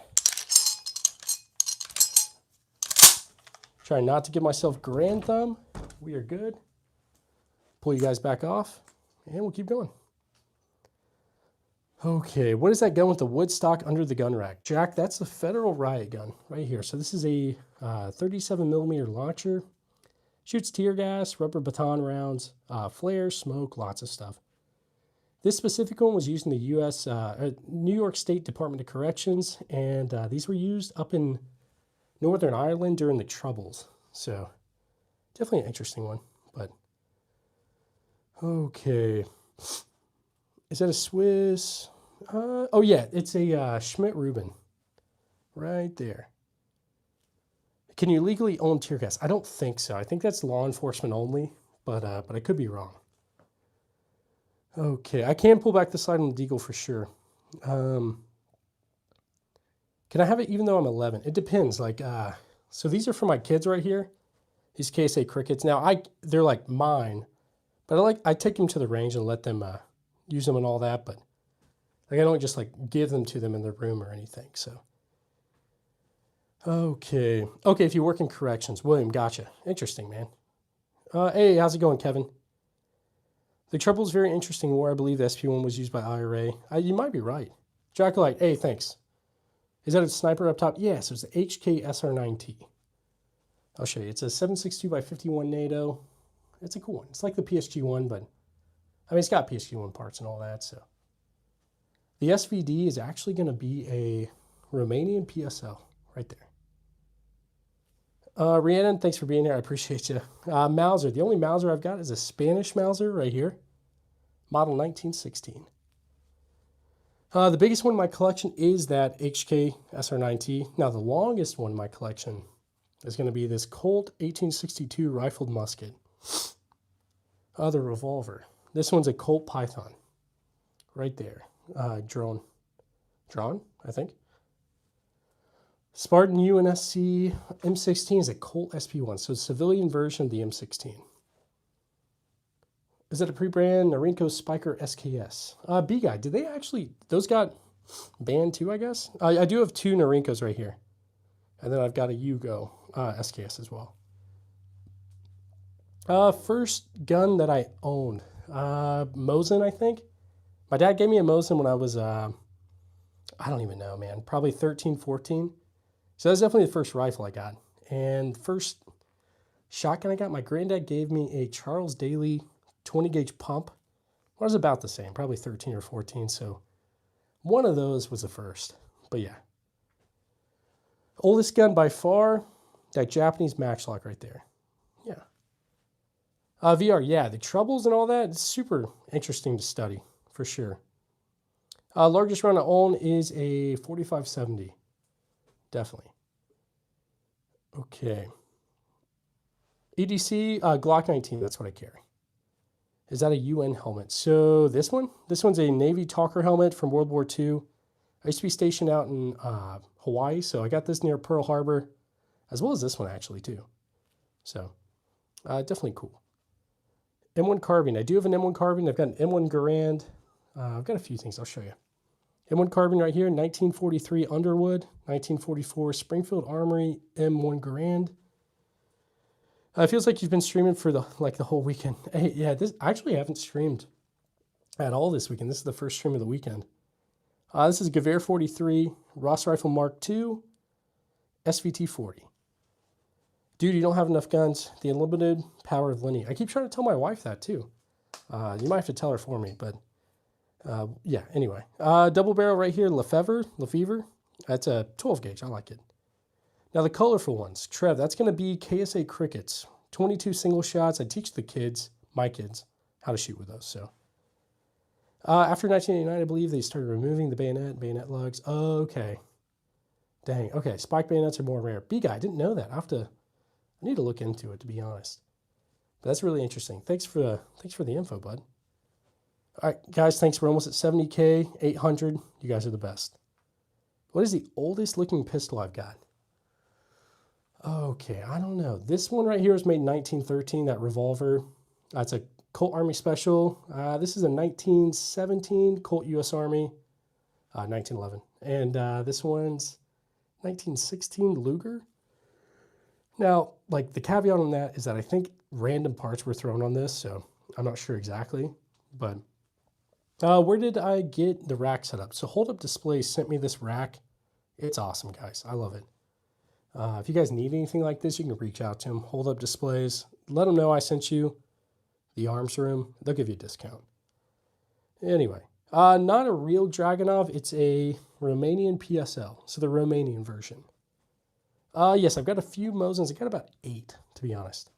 Try not to give myself grand thumb. We are good. Pull you guys back off, and we'll keep going. Okay, what is that gun with the wood stock under the gun rack? Jack, that's the Federal Riot gun right here. So this is a 37 millimeter launcher. Shoots tear gas, rubber baton rounds, flares, smoke, lots of stuff. This specific one was used in the New York State Department of Corrections, and these were used up in Northern Ireland during the Troubles. So definitely an interesting one. But okay, is that a Swiss? Oh yeah, it's a Schmidt-Rubin right there. Can you legally own tear gas? I don't think so. I think that's law enforcement only, but I could be wrong. Okay, I can pull back the slide on the Deagle for sure. Can I have it even though I'm 11? It depends. Like, so these are for my kids right here. These KSA crickets. Now they're like mine, but I take them to the range and let them use them and all that. But like I don't just like give them to them in their room or anything. So. Okay. If you work in corrections, William, gotcha. Interesting, man. Hey, how's it going, Kevin? The Trouble is very interesting war. I believe the SP1 was used by IRA. You might be right. Jackalite, hey, thanks. Is that a sniper up top? Yes, it's the HK SR9T. I'll show you. It's a 7.62 by 51 NATO. It's a cool one. It's like the PSG one, but I mean, it's got PSG one parts and all that. So the SVD is actually going to be a Romanian PSL right there. Rhiannon, thanks for being here. I appreciate you. Mauser, the only Mauser I've got is a Spanish Mauser right here, model 1916. The biggest one in my collection is that HK SR9T. Now, the longest one in my collection is going to be this Colt 1862 rifled musket. The revolver. This one's a Colt Python. Right there. Drawn, I think. Spartan UNSC M16 is a Colt SP1, so civilian version of the M16. Is it a pre-brand Norinco Spiker SKS? B-Guy, did they actually, those got banned too, I guess? I do have two Norincos right here. And then I've got a Yugo SKS as well. First gun that I owned, Mosin, I think. My dad gave me a Mosin when I was, I don't even know, man, probably 13, 14. So that's definitely the first rifle I got. And first shotgun I got, my granddad gave me a Charles Daly 20 gauge pump. Well, it was about the same, probably 13 or 14. So one of those was the first. But yeah. Oldest gun by far, that Japanese matchlock right there. Yeah. VR, yeah, the troubles and all that, it's super interesting to study, for sure. Largest round I own is a 4570. Definitely. Okay. EDC, Glock 19, that's what I carry. Is that a UN helmet? So this one's a Navy Talker helmet from World War II. I used to be stationed out in Hawaii, so I got this near Pearl Harbor, as well as this one actually too. So definitely cool. M1 carbine. I do have an M1 carbine. I've got an M1 Garand. I've got a few things I'll show you. M1 carbine right here, 1943 Underwood, 1944 Springfield Armory M1 Garand. It feels like you've been streaming for the whole weekend. Hey, yeah, I actually haven't streamed at all this weekend. This is the first stream of the weekend. This is Gewehr 43, Ross Rifle Mark II, SVT 40. Dude, you don't have enough guns. The unlimited power of Lenny. I keep trying to tell my wife that too. You might have to tell her for me, but yeah, anyway. Double barrel right here, Lefevre. That's a 12 gauge. I like it. Now the colorful ones, Trev, that's going to be KSA Crickets. 22 single shots. I teach the kids, my kids, how to shoot with those. So after 1989, I believe they started removing the bayonet lugs. Okay. Dang. Okay, spike bayonets are more rare. B-Guy, I didn't know that. I need to look into it, to be honest. But that's really interesting. Thanks for the info, bud. All right, guys, thanks. We're almost at 70K, 800. You guys are the best. What is the oldest looking pistol I've got? Okay, I don't know. This one right here was made in 1913, that revolver. That's a Colt Army Special. This is a 1917 Colt U.S. Army, 1911. And this one's 1916 Luger. Now, like the caveat on that is that I think random parts were thrown on this, so I'm not sure exactly. But where did I get the rack set up? So Hold Up Displays sent me this rack. It's awesome, guys. I love it. If you guys need anything like this, you can reach out to them. Hold Up Displays. let them know I sent you the arms room. They'll give you a discount. Anyway, not a real Dragunov. It's a Romanian PSL, so the Romanian version. Yes, I've got a few Mosins. I've got about 8, to be honest.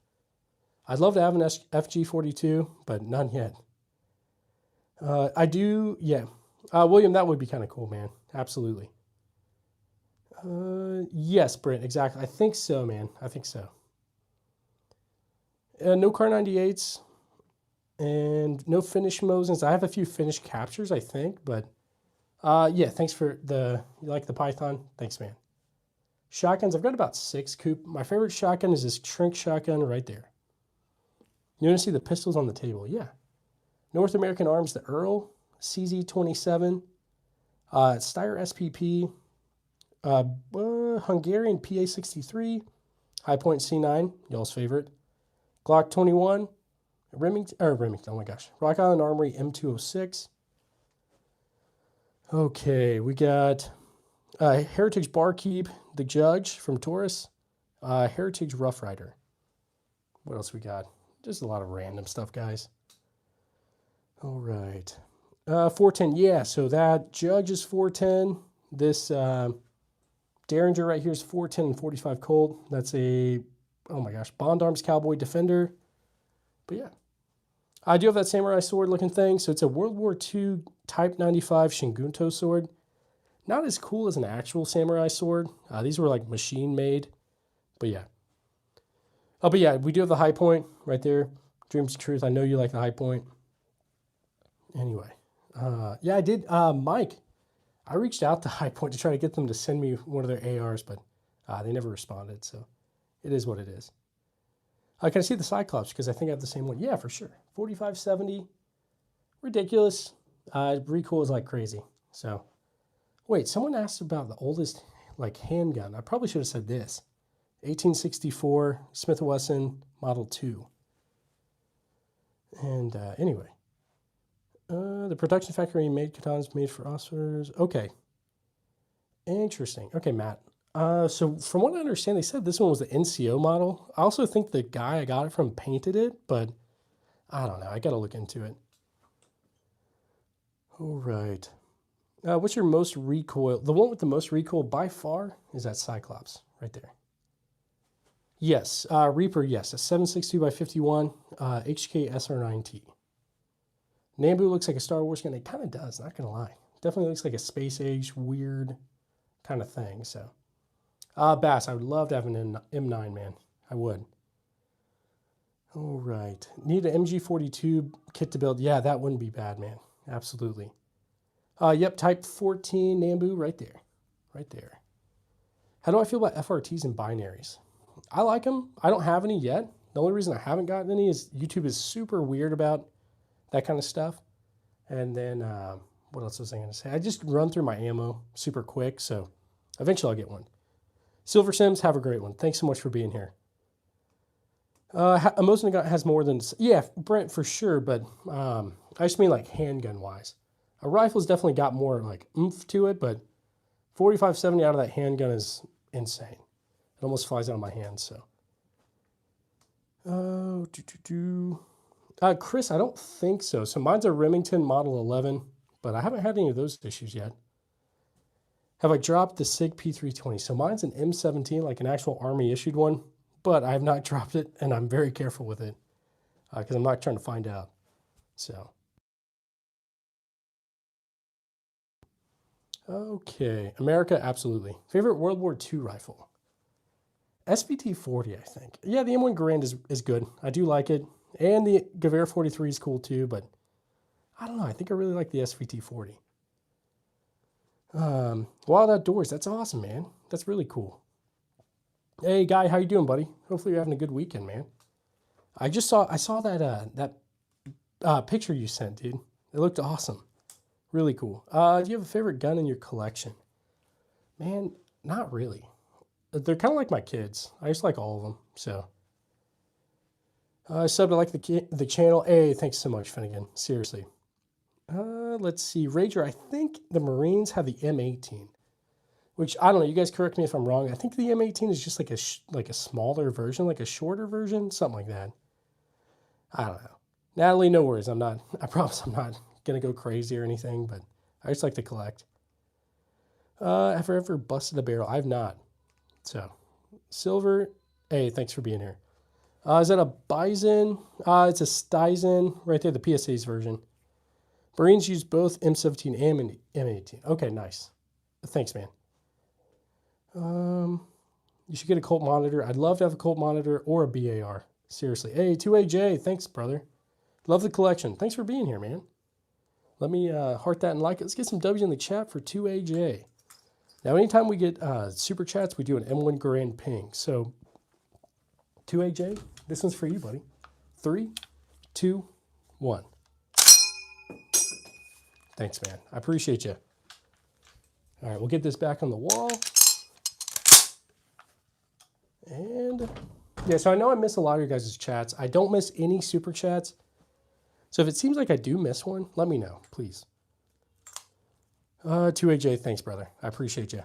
I'd love to have an FG42, but none yet. I do, yeah. William, that would be kind of cool, man. Absolutely. Yes, Brent, exactly. I think so, man. I think so. No Car 98s and no Finnish Mosins. I have a few Finnish captures, I think, but yeah, thanks for you like the Python? Thanks, man. Shotguns, I've got about 6, Coop. My favorite shotgun is this Trink shotgun right there. You want to see the pistols on the table? Yeah. North American Arms, the Earl, CZ27, Steyr SPP, Hungarian PA63, High Point C9, y'all's favorite, Glock 21, Remington, oh my gosh, Rock Island Armory M206. Okay, we got Heritage Barkeep, the Judge from Taurus, Heritage Rough Rider. What else we got? Just a lot of random stuff, guys. All right. 410, yeah, so that Judge is 410. This Derringer right here is 410 and 45 Colt. That's a, oh my gosh, Bond Arms Cowboy Defender. But yeah. I do have that samurai sword looking thing. So it's a World War II Type 95 Shingunto sword. Not as cool as an actual samurai sword. These were like machine made. But yeah. Oh, but yeah, we do have the High Point right there. Dreams of Truth. I know you like the High Point. Anyway. Yeah, I did. Mike, I reached out to High Point to try to get them to send me one of their ARs, but they never responded. So it is what it is. Can I see the Cyclops? Because I think I have the same one. Yeah, for sure. 4570. Ridiculous. Recoil is like crazy. So, wait, someone asked about the oldest like handgun. I probably should have said this. 1864 Smith & Wesson Model 2. And anyway. The production factory made katanas made for officers. Okay. Interesting. Okay, Matt. So from what I understand, they said this one was the NCO model. I also think the guy I got it from painted it, but I don't know. I got to look into it. All right. What's your most recoil? The one with the most recoil by far is that Cyclops right there. Yes. Reaper, yes. A 7.62 by 51 HK SR9T. Nambu looks like a Star Wars gun. It kind of does, not going to lie. Definitely looks like a space age, weird kind of thing, so. Bass, I would love to have an M9, man. I would. All right. Need an MG42 kit to build. Yeah, that wouldn't be bad, man. Absolutely. Yep, Type 14 Nambu right there. Right there. How do I feel about FRTs and binaries? I like them. I don't have any yet. The only reason I haven't gotten any is YouTube is super weird about that kind of stuff. And then, what else was I going to say? I just run through my ammo super quick, so eventually I'll get one. Silver Sims, have a great one. Thanks so much for being here. A Mosin gun has more than, yeah, Brent for sure, but I just mean like handgun wise. A rifle's definitely got more like oomph to it, but 45-70 out of that handgun is insane. It almost flies out of my hand, so. Chris, I don't think so. So mine's a Remington Model 11, but I haven't had any of those issues yet. Have I dropped the SIG P320? So mine's an M17, like an actual Army issued one, but I have not dropped it, and I'm very careful with it because I'm not trying to find out. So. Okay, America, absolutely. Favorite World War II rifle? SVT-40, I think. Yeah, the M1 Garand is good. I do like it. And the Gewehr 43 is cool too, but I don't know. I think I really like the SVT-40. Wild Outdoors, that's awesome, man. That's really cool. Hey, Guy, how you doing, buddy? Hopefully you're having a good weekend, man. I saw that picture you sent, dude. It looked awesome. Really cool. Do you have a favorite gun in your collection? Man, not really. They're kind of like my kids. I just like all of them, so. Subbed to like the channel. Hey, thanks so much, Finnegan. Seriously. Let's see. Rager, I think the Marines have the M18. which I don't know. You guys correct me if I'm wrong. I think the M18 is just like a smaller version, like a shorter version, something like that. I don't know. Natalie, no worries. I promise I'm not going to go crazy or anything, but I just like to collect. Have I ever busted a barrel? I've not. So, silver. Hey, thanks for being here. Is that a Bison? It's a Stizen. Right there, the PSA's version. Marines use both M17 and M18. Okay, nice. Thanks, man. You should get a Colt monitor. I'd love to have a Colt monitor or a BAR. Seriously. Hey, 2AJ. Thanks, brother. Love the collection. Thanks for being here, man. Let me heart that and like it. Let's get some W's in the chat for 2AJ. Now, anytime we get super chats, we do an M1 Garand ping. So, 2AJ, this one's for you, buddy. 3, 2, 1. Thanks, man. I appreciate you. All right, we'll get this back on the wall. And, yeah, so I know I miss a lot of your guys' chats. I don't miss any super chats. So if it seems like I do miss one, let me know, please. 2AJ, thanks, brother. I appreciate you.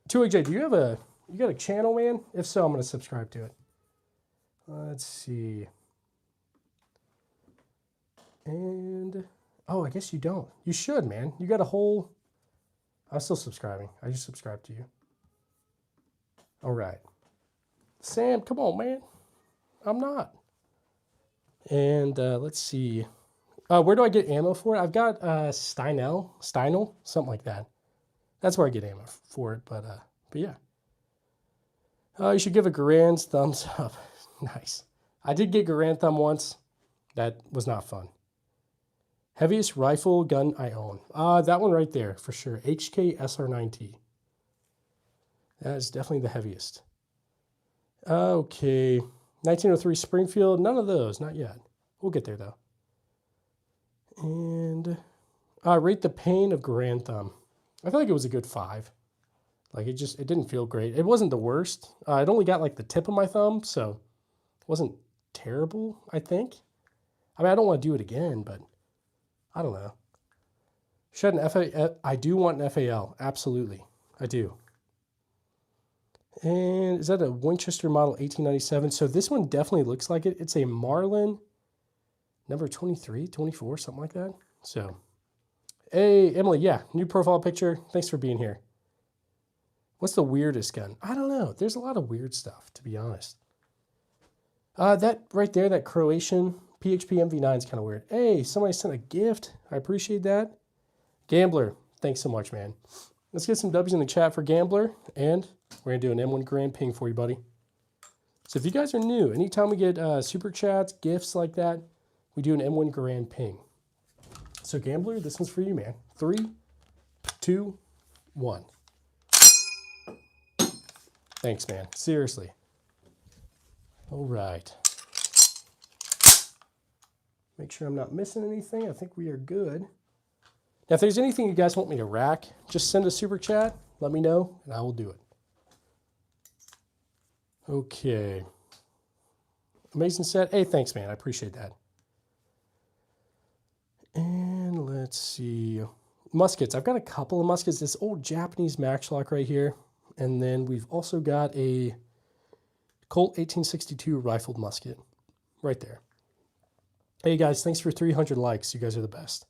2AJ, you got a channel, man? If so, I'm going to subscribe to it. Let's see. And, oh, I guess you don't. You should, man. You got a whole, I'm still subscribing. I just subscribed to you. All right. Sam, come on, man. I'm not. And let's see. Where do I get ammo for it? I've got Steinel, something like that. That's where I get ammo for it. But yeah. You should give a Garand thumbs up. Nice. I did get Garand thumb once. That was not fun. Heaviest rifle gun I own. That one right there for sure. HK SR9T. That is definitely the heaviest. Okay. 1903 Springfield. None of those. Not yet. We'll get there though. And rate the pain of Garand thumb. I feel like it was a good 5. Like it didn't feel great. It wasn't the worst. It only got like the tip of my thumb, so it wasn't terrible, I think. I mean, I don't want to do it again, but I don't know. Should an FAL? I do want an FAL. Absolutely. I do. And is that a Winchester model 1897? So this one definitely looks like it. It's a Marlin number 23, 24, something like that. So, hey, Emily, yeah, new profile picture. Thanks for being here. What's the weirdest gun? I don't know. There's a lot of weird stuff, to be honest. That right there, that Croatian PHP MV9 is kind of weird. Hey, somebody sent a gift. I appreciate that. Gambler, thanks so much, man. Let's get some W's in the chat for Gambler, and we're going to do an M1 Garand ping for you, buddy. So if you guys are new, anytime we get super chats, gifts like that, we do an M1 Garand ping. So Gambler, this one's for you, man. 3, 2, 1. Thanks, man. Seriously. All right. Make sure I'm not missing anything. I think we are good. Now, if there's anything you guys want me to rack, just send a super chat. Let me know, and I will do it. Okay. Amazing set. Hey, thanks, man. I appreciate that. And let's see. Muskets. I've got a couple of muskets. This old Japanese Maxlock right here. And then we've also got a Colt 1862 rifled musket right there. Hey, guys. Thanks for 300 likes. You guys are the best.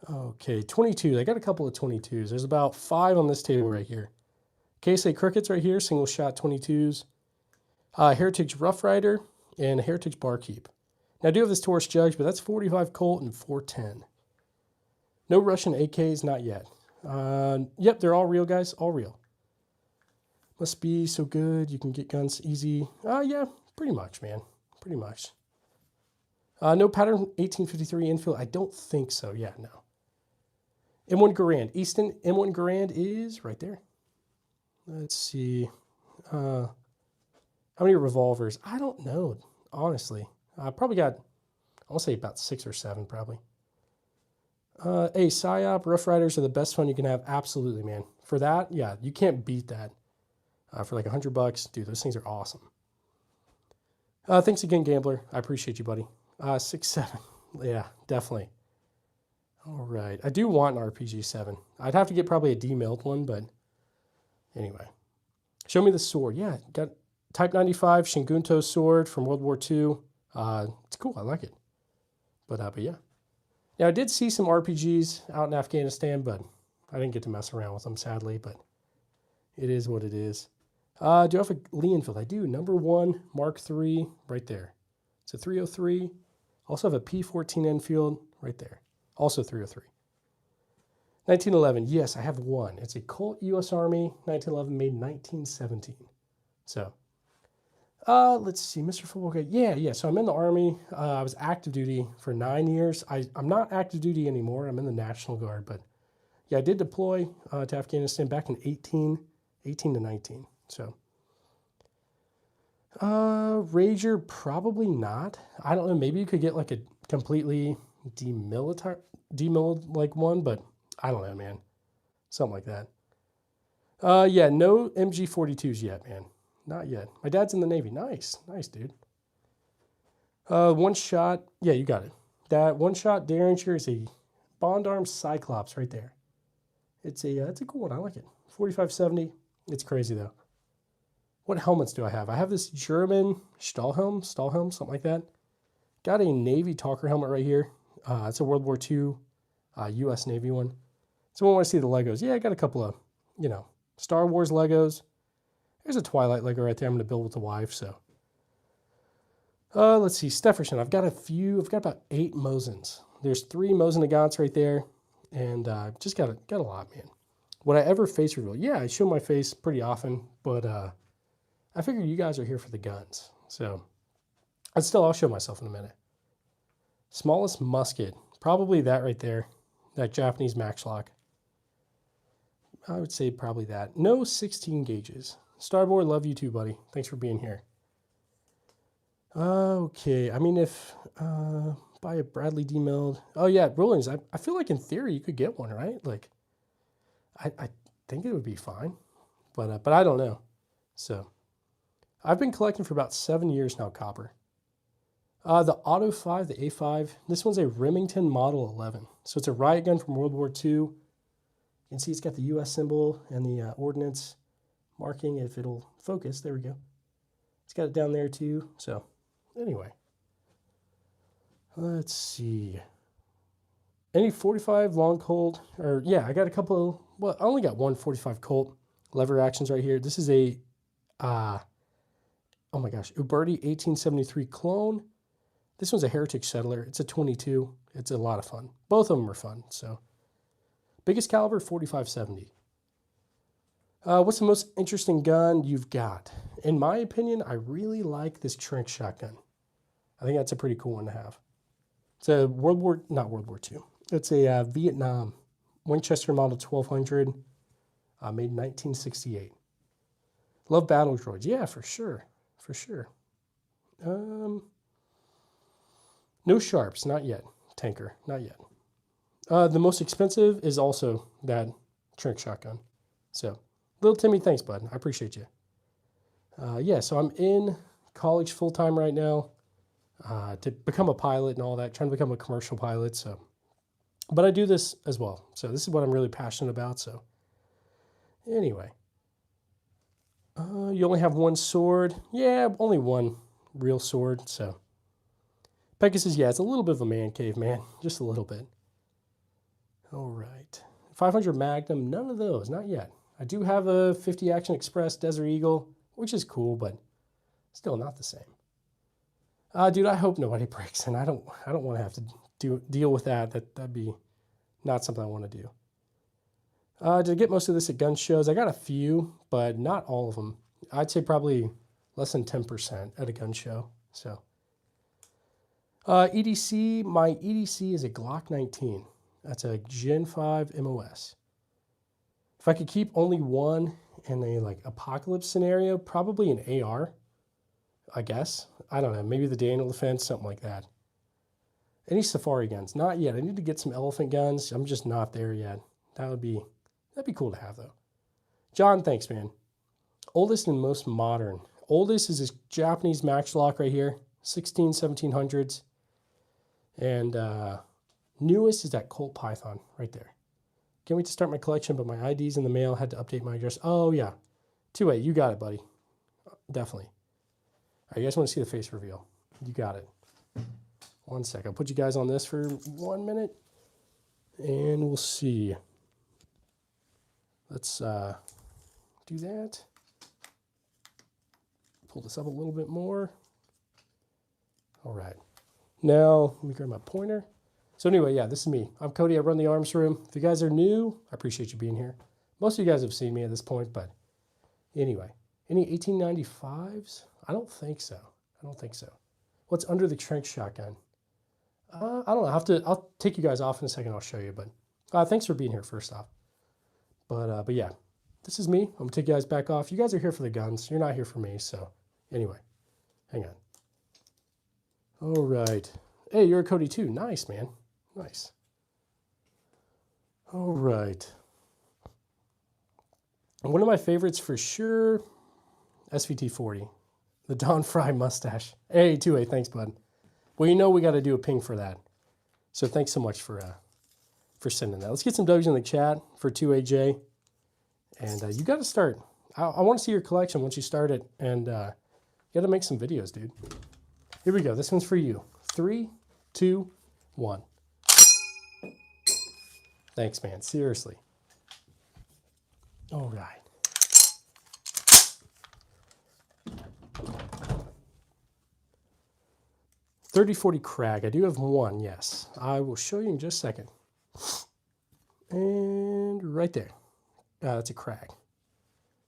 Okay, 22. I got a couple of 22s. There's about 5 on this table right here. KSA Crickets right here, single shot 22s. Heritage Rough Rider and Heritage Barkeep. Now I do have this Taurus Jugs, but that's 45 Colt and 410. No Russian AKs, not yet. Yep, they're all real, guys, all real. Must be so good, you can get guns easy. Yeah, pretty much, man, pretty much. No pattern 1853 infield, I don't think so, yeah, no. M1 Garand, Easton M1 Garand is right there. Let's see. How many revolvers? I don't know, honestly. I probably got, I'll say about 6 or 7 probably. Hey, PSYOP, Rough Riders are the best fun you can have. Absolutely, man. For that, yeah, you can't beat that. For like $100, dude, those things are awesome. Thanks again, Gambler. I appreciate you, buddy. 6, 7. Yeah, definitely. All right. I do want an RPG-7. I'd have to get probably a demilled one, but Anyway, show me the sword. Yeah, got Type 95 Shingunto sword from World War II. It's cool. I like it. But yeah. Now, I did see some RPGs out in Afghanistan, but I didn't get to mess around with them, sadly. But it is what it is. Do I have a Lee Enfield? I do. Number 1, Mark III, right there. It's a 303. Also have a P14 Enfield right there. Also 303. 1911. Yes, I have one. It's a Colt U.S. Army 1911, made in 1917. So, let's see, Mr. Football Guy. Yeah. So I'm in the Army. I was active duty for 9 years. I'm not active duty anymore. I'm in the National Guard. But yeah, I did deploy to Afghanistan back in 18 to 19. So, Rager, probably not. I don't know. Maybe you could get like a completely demilitarized like one, but I don't know, man. Something like that. Yeah, no MG42s yet, man. Not yet. My dad's in the Navy. Nice, dude. One shot. Yeah, you got it. That one shot Derringer is a Bond Arms Cyclops right there. It's a cool one. I like it. 4570. It's crazy though. What helmets do I have? I have this German Stahlhelm, something like that. Got a Navy Talker helmet right here. It's a World War II U.S. Navy one. So I want to see the Legos. Yeah, I got a couple of, Star Wars Legos. There's a Twilight Lego right there I'm going to build with the wife. So, let's see, Stefferson. I've got about 8 Mosins. There's 3 Mosin Nagants right there. And just got a lot, man. Would I ever face reveal? Yeah, I show my face pretty often, but I figure you guys are here for the guns. So, I'll show myself in a minute. Smallest musket. Probably that right there. That Japanese Matchlock. I would say probably that. No 16 gauges. Starboard, love you too, buddy. Thanks for being here. Okay, I mean, if buy a Bradley D-Milled. Oh yeah, Rollins. I feel like in theory you could get one, right? Like, I think it would be fine, but I don't know. So, I've been collecting for about 7 years now, copper. The Auto 5, the A5. This one's a Remington Model 11. So it's a riot gun from World War II. You can see it's got the U.S. symbol and the ordnance marking, if it'll focus. There we go. It's got it down there too. So anyway, let's see. Any 45 long Colt, or yeah, I got a couple, well, I only got one 45 Colt lever actions right here. This is a, oh my gosh, Uberti 1873 clone. This one's a Heritage Settler. It's a 22. It's a lot of fun. Both of them are fun. So, biggest caliber, 4570. What's the most interesting gun you've got? In my opinion, I really like this Trank shotgun. I think that's a pretty cool one to have. It's a not World War II. It's a Vietnam Winchester Model 1200, made in 1968. Love battle droids. Yeah, for sure. No Sharps, not yet. Tanker, not yet. The most expensive is also that Trank shotgun. So, Little Timmy, thanks, bud. I appreciate you. Yeah, so I'm in college full-time right now to become a pilot and all that, trying to become a commercial pilot. So, but I do this as well. So this is what I'm really passionate about. So anyway, you only have one sword. Yeah, only one real sword. So Pekka says, yeah, it's a little bit of a man cave, man. Just a little bit. All right. 500 Magnum, none of those, not yet. I do have a 50 Action Express Desert Eagle, which is cool, but still not the same. Dude, I hope nobody breaks in. I don't want to have to deal with that. That'd be not something I want to do. Did I get most of this at gun shows? I got a few, but not all of them. I'd say probably less than 10% at a gun show. So, EDC, my EDC is a Glock 19. That's a Gen 5 MOS. If I could keep only one in a like apocalypse scenario, probably an AR, I guess. I don't know, maybe the Daniel Defense, something like that. Any safari guns? Not yet. I need to get some elephant guns. I'm just not there yet. That'd be cool to have though. John, thanks, man. Oldest and most modern. Oldest is this Japanese Matchlock right here, 1700s. And newest is that Colt Python right there. Can't wait to start my collection, but my ID's in the mail. Had to update my address. Oh, yeah. 2A, you got it, buddy. Definitely. All right, you guys want to see the face reveal? You got it. 1 sec. I'll put you guys on this for 1 minute, and we'll see. Let's do that. Pull this up a little bit more. All right. Now, let me grab my pointer. So anyway, yeah, this is me. I'm Cody. I run the arms room. If you guys are new, I appreciate you being here. Most of you guys have seen me at this point, but anyway. Any 1895s? I don't think so. What's under the trench shotgun? I don't know. I'll take you guys off in a second. I'll show you. But thanks for being here, first off. But yeah, this is me. I'm going to take you guys back off. You guys are here for the guns. You're not here for me. So anyway, hang on. All right. Hey, you're a Cody too. Nice, man. Nice. All right. One of my favorites for sure, SVT-40, the Don Fry mustache. Hey, 2A, thanks, bud. Well, you know we got to do a ping for that. So thanks so much for sending that. Let's get some W's in the chat for 2AJ. And you got to start. I want to see your collection once you start it. And you got to make some videos, dude. Here we go. This one's for you. 3, 2, 1. Thanks, man. Seriously. All right. .30-40 Krag. I do have one, yes. I will show you in just a second. And right there. That's a Krag.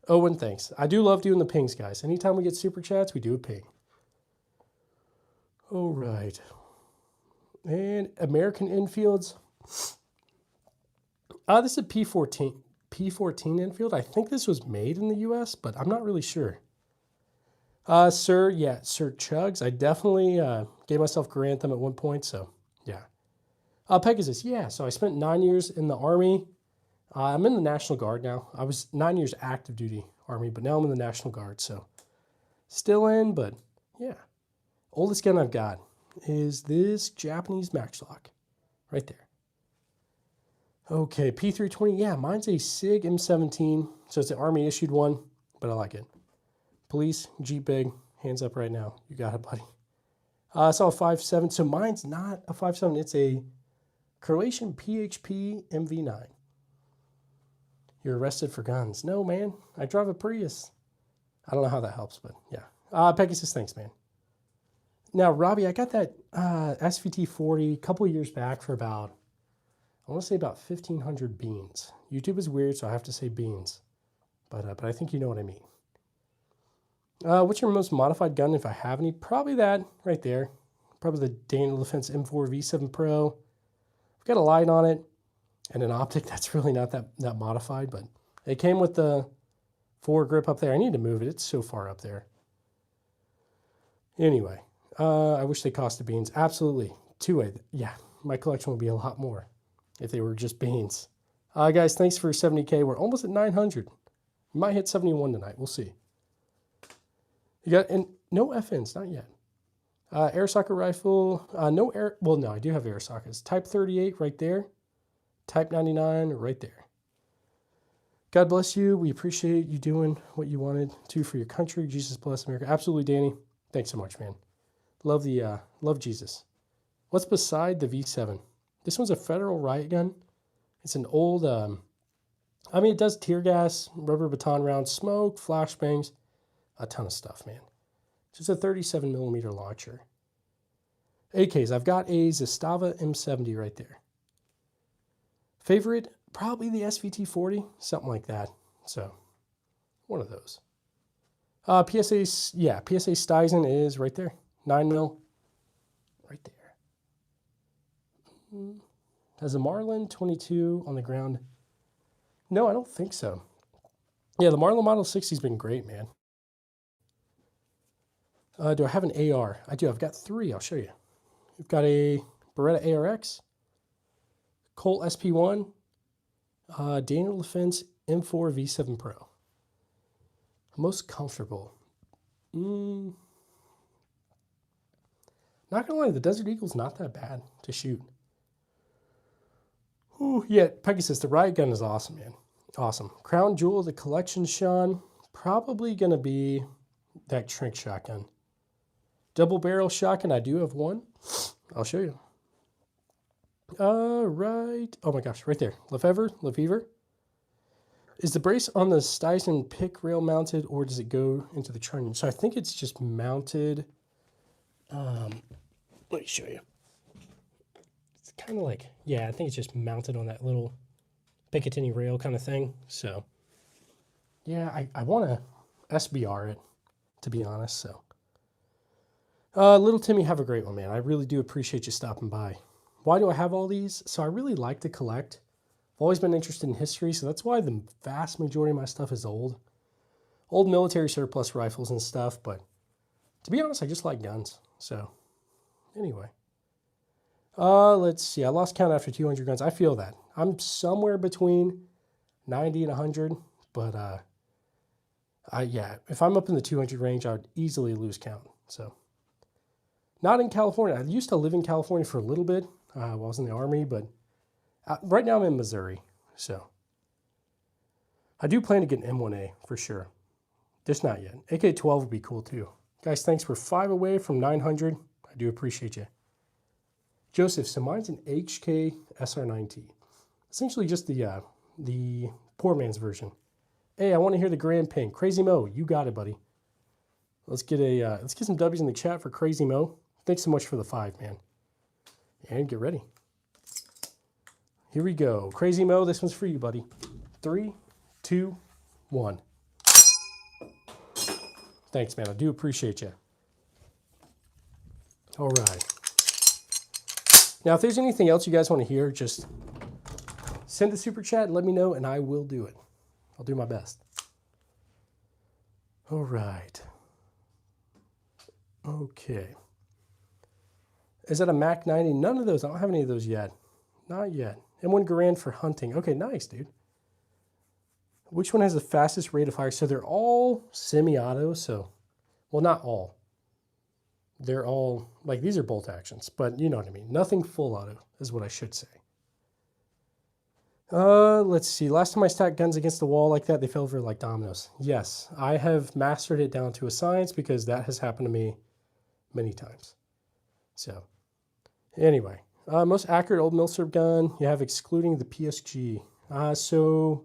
Owen, thanks. I do love doing the pings, guys. Anytime we get super chats, we do a ping. All right. And American Infields. This is a P14 infield. I think this was made in the U.S., but I'm not really sure. Sir Chugs. I definitely gave myself Grantham at one point, so yeah. Pegasus, yeah. So I spent 9 years in the Army. I'm in the National Guard now. I was 9 years active duty Army, but now I'm in the National Guard, so still in, but yeah. Oldest gun I've got is this Japanese Matchlock right there. Okay, P320, yeah, mine's a SIG M17, so it's an Army issued one, but I like it. Police, Jeep Big, hands up right now. You got it, buddy. I saw a 5.7, so mine's not a 5.7, it's a Croatian PHP MV9. You're arrested for guns. No, man, I drive a Prius. I don't know how that helps, but yeah. Pegasus, thanks, man. Now, Robbie, I got that SVT-40 a couple years back for about, I want to say about 1,500 beans. YouTube is weird, so I have to say beans. But I think you know what I mean. What's your most modified gun, if I have any? Probably that right there. Probably the Daniel Defense M4 V7 Pro. I've got a light on it and an optic that's really not that modified, but it came with the foregrip up there. I need to move it. It's so far up there. Anyway, I wish they costed beans. Absolutely. 2A. Yeah, my collection would be a lot more if they were just beans. Guys, thanks for 70K. We're almost at 900. We might hit 71 tonight. We'll see. You got, and no FNs, not yet. Air socket rifle, no air, well, no, I do have air sockets. Type 38 right there. Type 99 right there. God bless you. We appreciate you doing what you wanted to for your country. Jesus bless America. Absolutely, Danny. Thanks so much, man. Love Jesus. What's beside the V7? This one's a Federal riot gun. It's an old, I mean, it does tear gas, rubber baton rounds, smoke, flashbangs, a ton of stuff, man. Just a 37 millimeter launcher. AKs, I've got a Zastava M70 right there. Favorite, probably the SVT-40, something like that. So, one of those. PSA Stuyvesant is right there. 9mm, right there. Has a Marlin 22 on the ground? No, I don't think so. Yeah, the Marlin Model 60's been great, man. Do I have an AR? I do. I've got 3. I'll show you. We've got a Beretta ARX, Colt SP1, Daniel Defense M4 V7 Pro. Most comfortable. Not gonna lie, the Desert Eagle's not that bad to shoot. Ooh, yeah, Pegasus, the riot gun is awesome, man. Awesome. Crown jewel of the collection, Sean. Probably going to be that Trink shotgun. Double barrel shotgun, I do have one. I'll show you. Right. Oh my gosh, right there. Lefevre. Is the brace on the Stuyson pick rail mounted, or does it go into the trunnion? So I think it's just mounted. Let me show you. It's kind of like, yeah, I think it's just mounted on that little Picatinny rail kind of thing. So, yeah, I want to SBR it, to be honest. So, Little Timmy, have a great one, man. I really do appreciate you stopping by. Why do I have all these? So I really like to collect. I've always been interested in history, so that's why the vast majority of my stuff is old. Old military surplus rifles and stuff, but to be honest, I just like guns. So, anyway. Let's see. I lost count after 200 guns. I feel that. I'm somewhere between 90 and 100, but yeah, if I'm up in the 200 range, I would easily lose count. So, not in California. I used to live in California for a little bit while I was in the Army, but right now I'm in Missouri. So, I do plan to get an M1A for sure. Just not yet. AK-12 would be cool too. Guys, thanks. We're 5 away from 900. I do appreciate you. Joseph, so mine's an HK SR9T. Essentially just the poor man's version. Hey, I want to hear the Grand Ping. Crazy Mo, you got it, buddy. Let's get some W's in the chat for Crazy Mo. Thanks so much for the 5, man. And get ready. Here we go. Crazy Mo, this one's for you, buddy. 3, 2, 1. Thanks, man. I do appreciate you. All right. Now, if there's anything else you guys want to hear, just send a super chat and let me know, and I will do it. I'll do my best. All right. Okay. Is that a Mac 90? None of those. I don't have any of those yet. Not yet. M1 Garand for hunting. Okay, nice, dude. Which one has the fastest rate of fire? So they're all semi-auto, so, well, not all. They're all, like, these are bolt actions, but you know what I mean. Nothing full auto is what I should say. Let's see. Last time I stacked guns against the wall like that, they fell over like dominoes. Yes, I have mastered it down to a science because that has happened to me many times. So, anyway, most accurate old Milsurp gun you have excluding the PSG. So,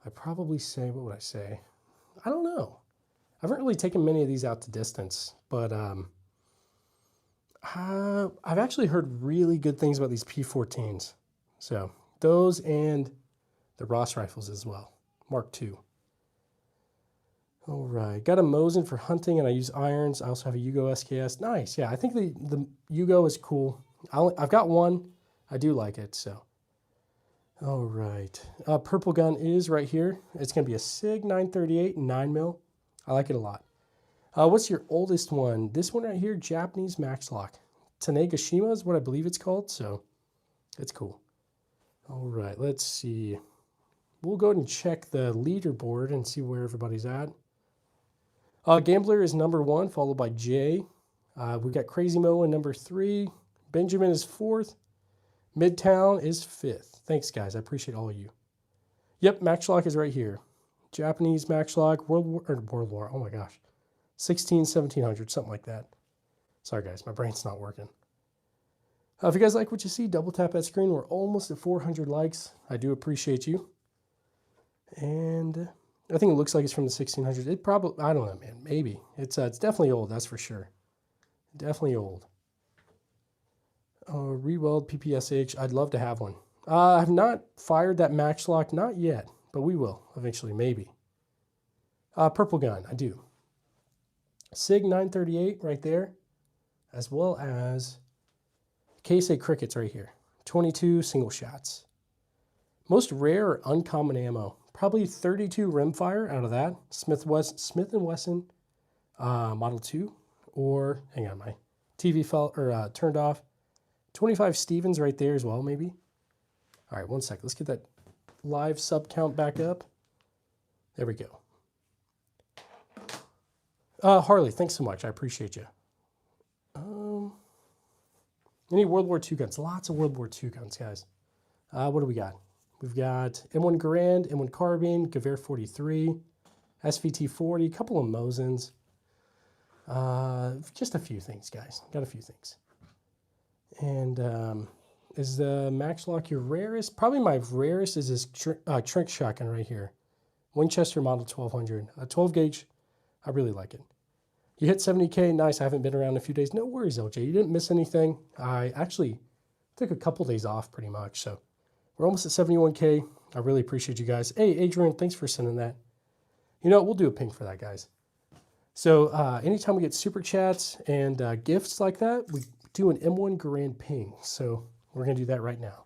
I'd probably say, what would I say? I don't know. I haven't really taken many of these out to distance, but I've actually heard really good things about these P14s. So those and the Ross rifles as well, Mark II. All right, got a Mosin for hunting, and I use irons. I also have a Yugo SKS. Nice, yeah. I think the Yugo is cool. I've got one. I do like it. So, all right, purple gun is right here. It's gonna be a Sig 938 9mm. I like it a lot. What's your oldest one? This one right here, Japanese Maxlock. Tanegashima is what I believe it's called, so it's cool. All right, let's see. We'll go ahead and check the leaderboard and see where everybody's at. Gambler is number 1, followed by Jay. We got Crazy Mo in number 3. Benjamin is 4th. Midtown is 5th. Thanks, guys. I appreciate all of you. Yep, Maxlock is right here. Japanese Maxlock, World War, oh my gosh. 1700, something like that. Sorry, guys, my brain's not working. If you guys like what you see, double tap that screen. We're almost at 400 likes. I do appreciate you. And I think it looks like it's from the 1600s. It probably, I don't know, man, maybe. It's definitely old, that's for sure. Definitely old. Reweld PPSH, I'd love to have one. I have not fired that Maxlock, not yet, but we will eventually, maybe. Purple gun, I do. Sig 938 right there, as well as KSA Crickets right here. 22 single shots. Most rare or uncommon ammo. Probably 32 rimfire out of that. Smith & Wesson Model 2. Or, hang on, my TV fell, or turned off. 25 Stevens right there as well, maybe. All right, one sec. Let's get that live sub count back up. There we go. Harley, thanks so much. I appreciate you. Any World War II guns? Lots of World War II guns, guys. What do we got? We've got M1 Garand, M1 Carbine, Gewehr 43, SVT 40, a couple of Mosins. Just a few things, guys. Got a few things. And is the Maxlock your rarest? Probably my rarest is this Trink shotgun right here. Winchester Model 1200. A 12 gauge. I really like it. You hit 70K. Nice. I haven't been around in a few days. No worries, LJ. You didn't miss anything. I actually took a couple days off pretty much. So we're almost at 71K. I really appreciate you guys. Hey, Adrian, thanks for sending that. You know, we'll do a ping for that, guys. So anytime we get super chats and gifts like that, we do an M1 Garand ping. So we're going to do that right now.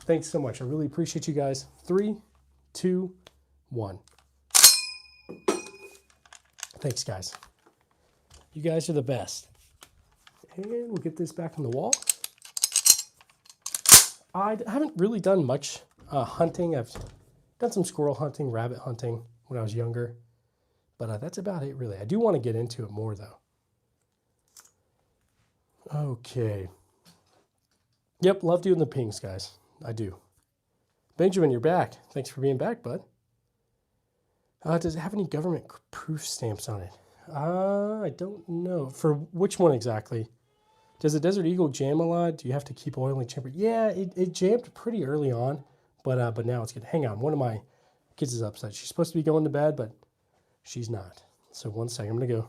Thanks so much. I really appreciate you guys. 3, 2, 1. Thanks, guys. You guys are the best. And we'll get this back on the wall. I haven't really done much hunting. I've done some squirrel hunting, rabbit hunting when I was younger. But that's about it, really. I do want to get into it more, though. Okay. Yep, love doing the pings, guys. I do. Benjamin, you're back. Thanks for being back, bud. Does it have any government proof stamps on it? I don't know. For which one exactly? Does the Desert Eagle jam a lot? Do you have to keep oiling chamber? Yeah, it jammed pretty early on, but now it's good. Hang on, one of my kids is upset. She's supposed to be going to bed, but she's not. So one second, I'm going to go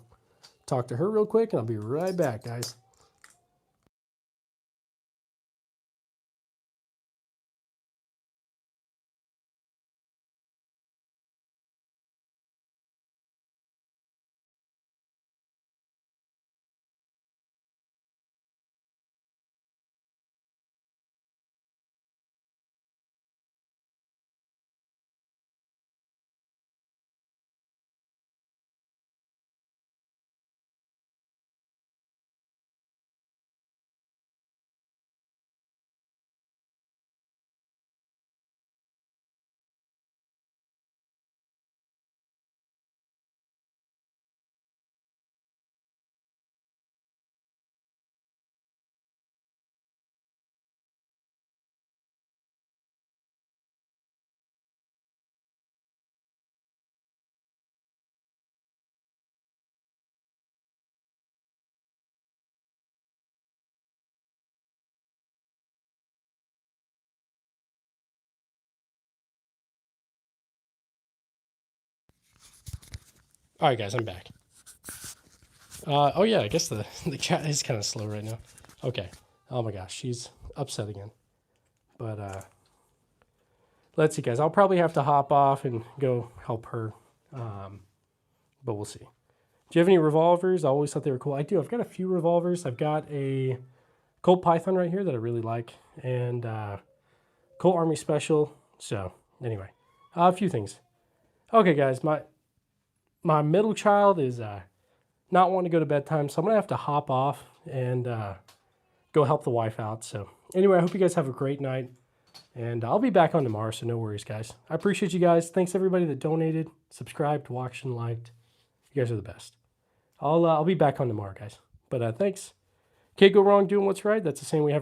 talk to her real quick, and I'll be right back, guys. All right, guys, I'm back. Oh, yeah, I guess the chat is kind of slow right now. Okay. Oh, my gosh, she's upset again. But let's see, guys. I'll probably have to hop off and go help her, but we'll see. Do you have any revolvers? I always thought they were cool. I do. I've got a few revolvers. I've got a Colt Python right here that I really like, and Colt Army Special. So, anyway, a few things. Okay, guys, my middle child is not wanting to go to bedtime, so I'm going to have to hop off and go help the wife out. So, anyway, I hope you guys have a great night. And I'll be back on tomorrow, so no worries, guys. I appreciate you guys. Thanks, everybody that donated, subscribed, watched, and liked. You guys are the best. I'll be back on tomorrow, guys. But thanks. Can't go wrong doing what's right. That's the saying we have around.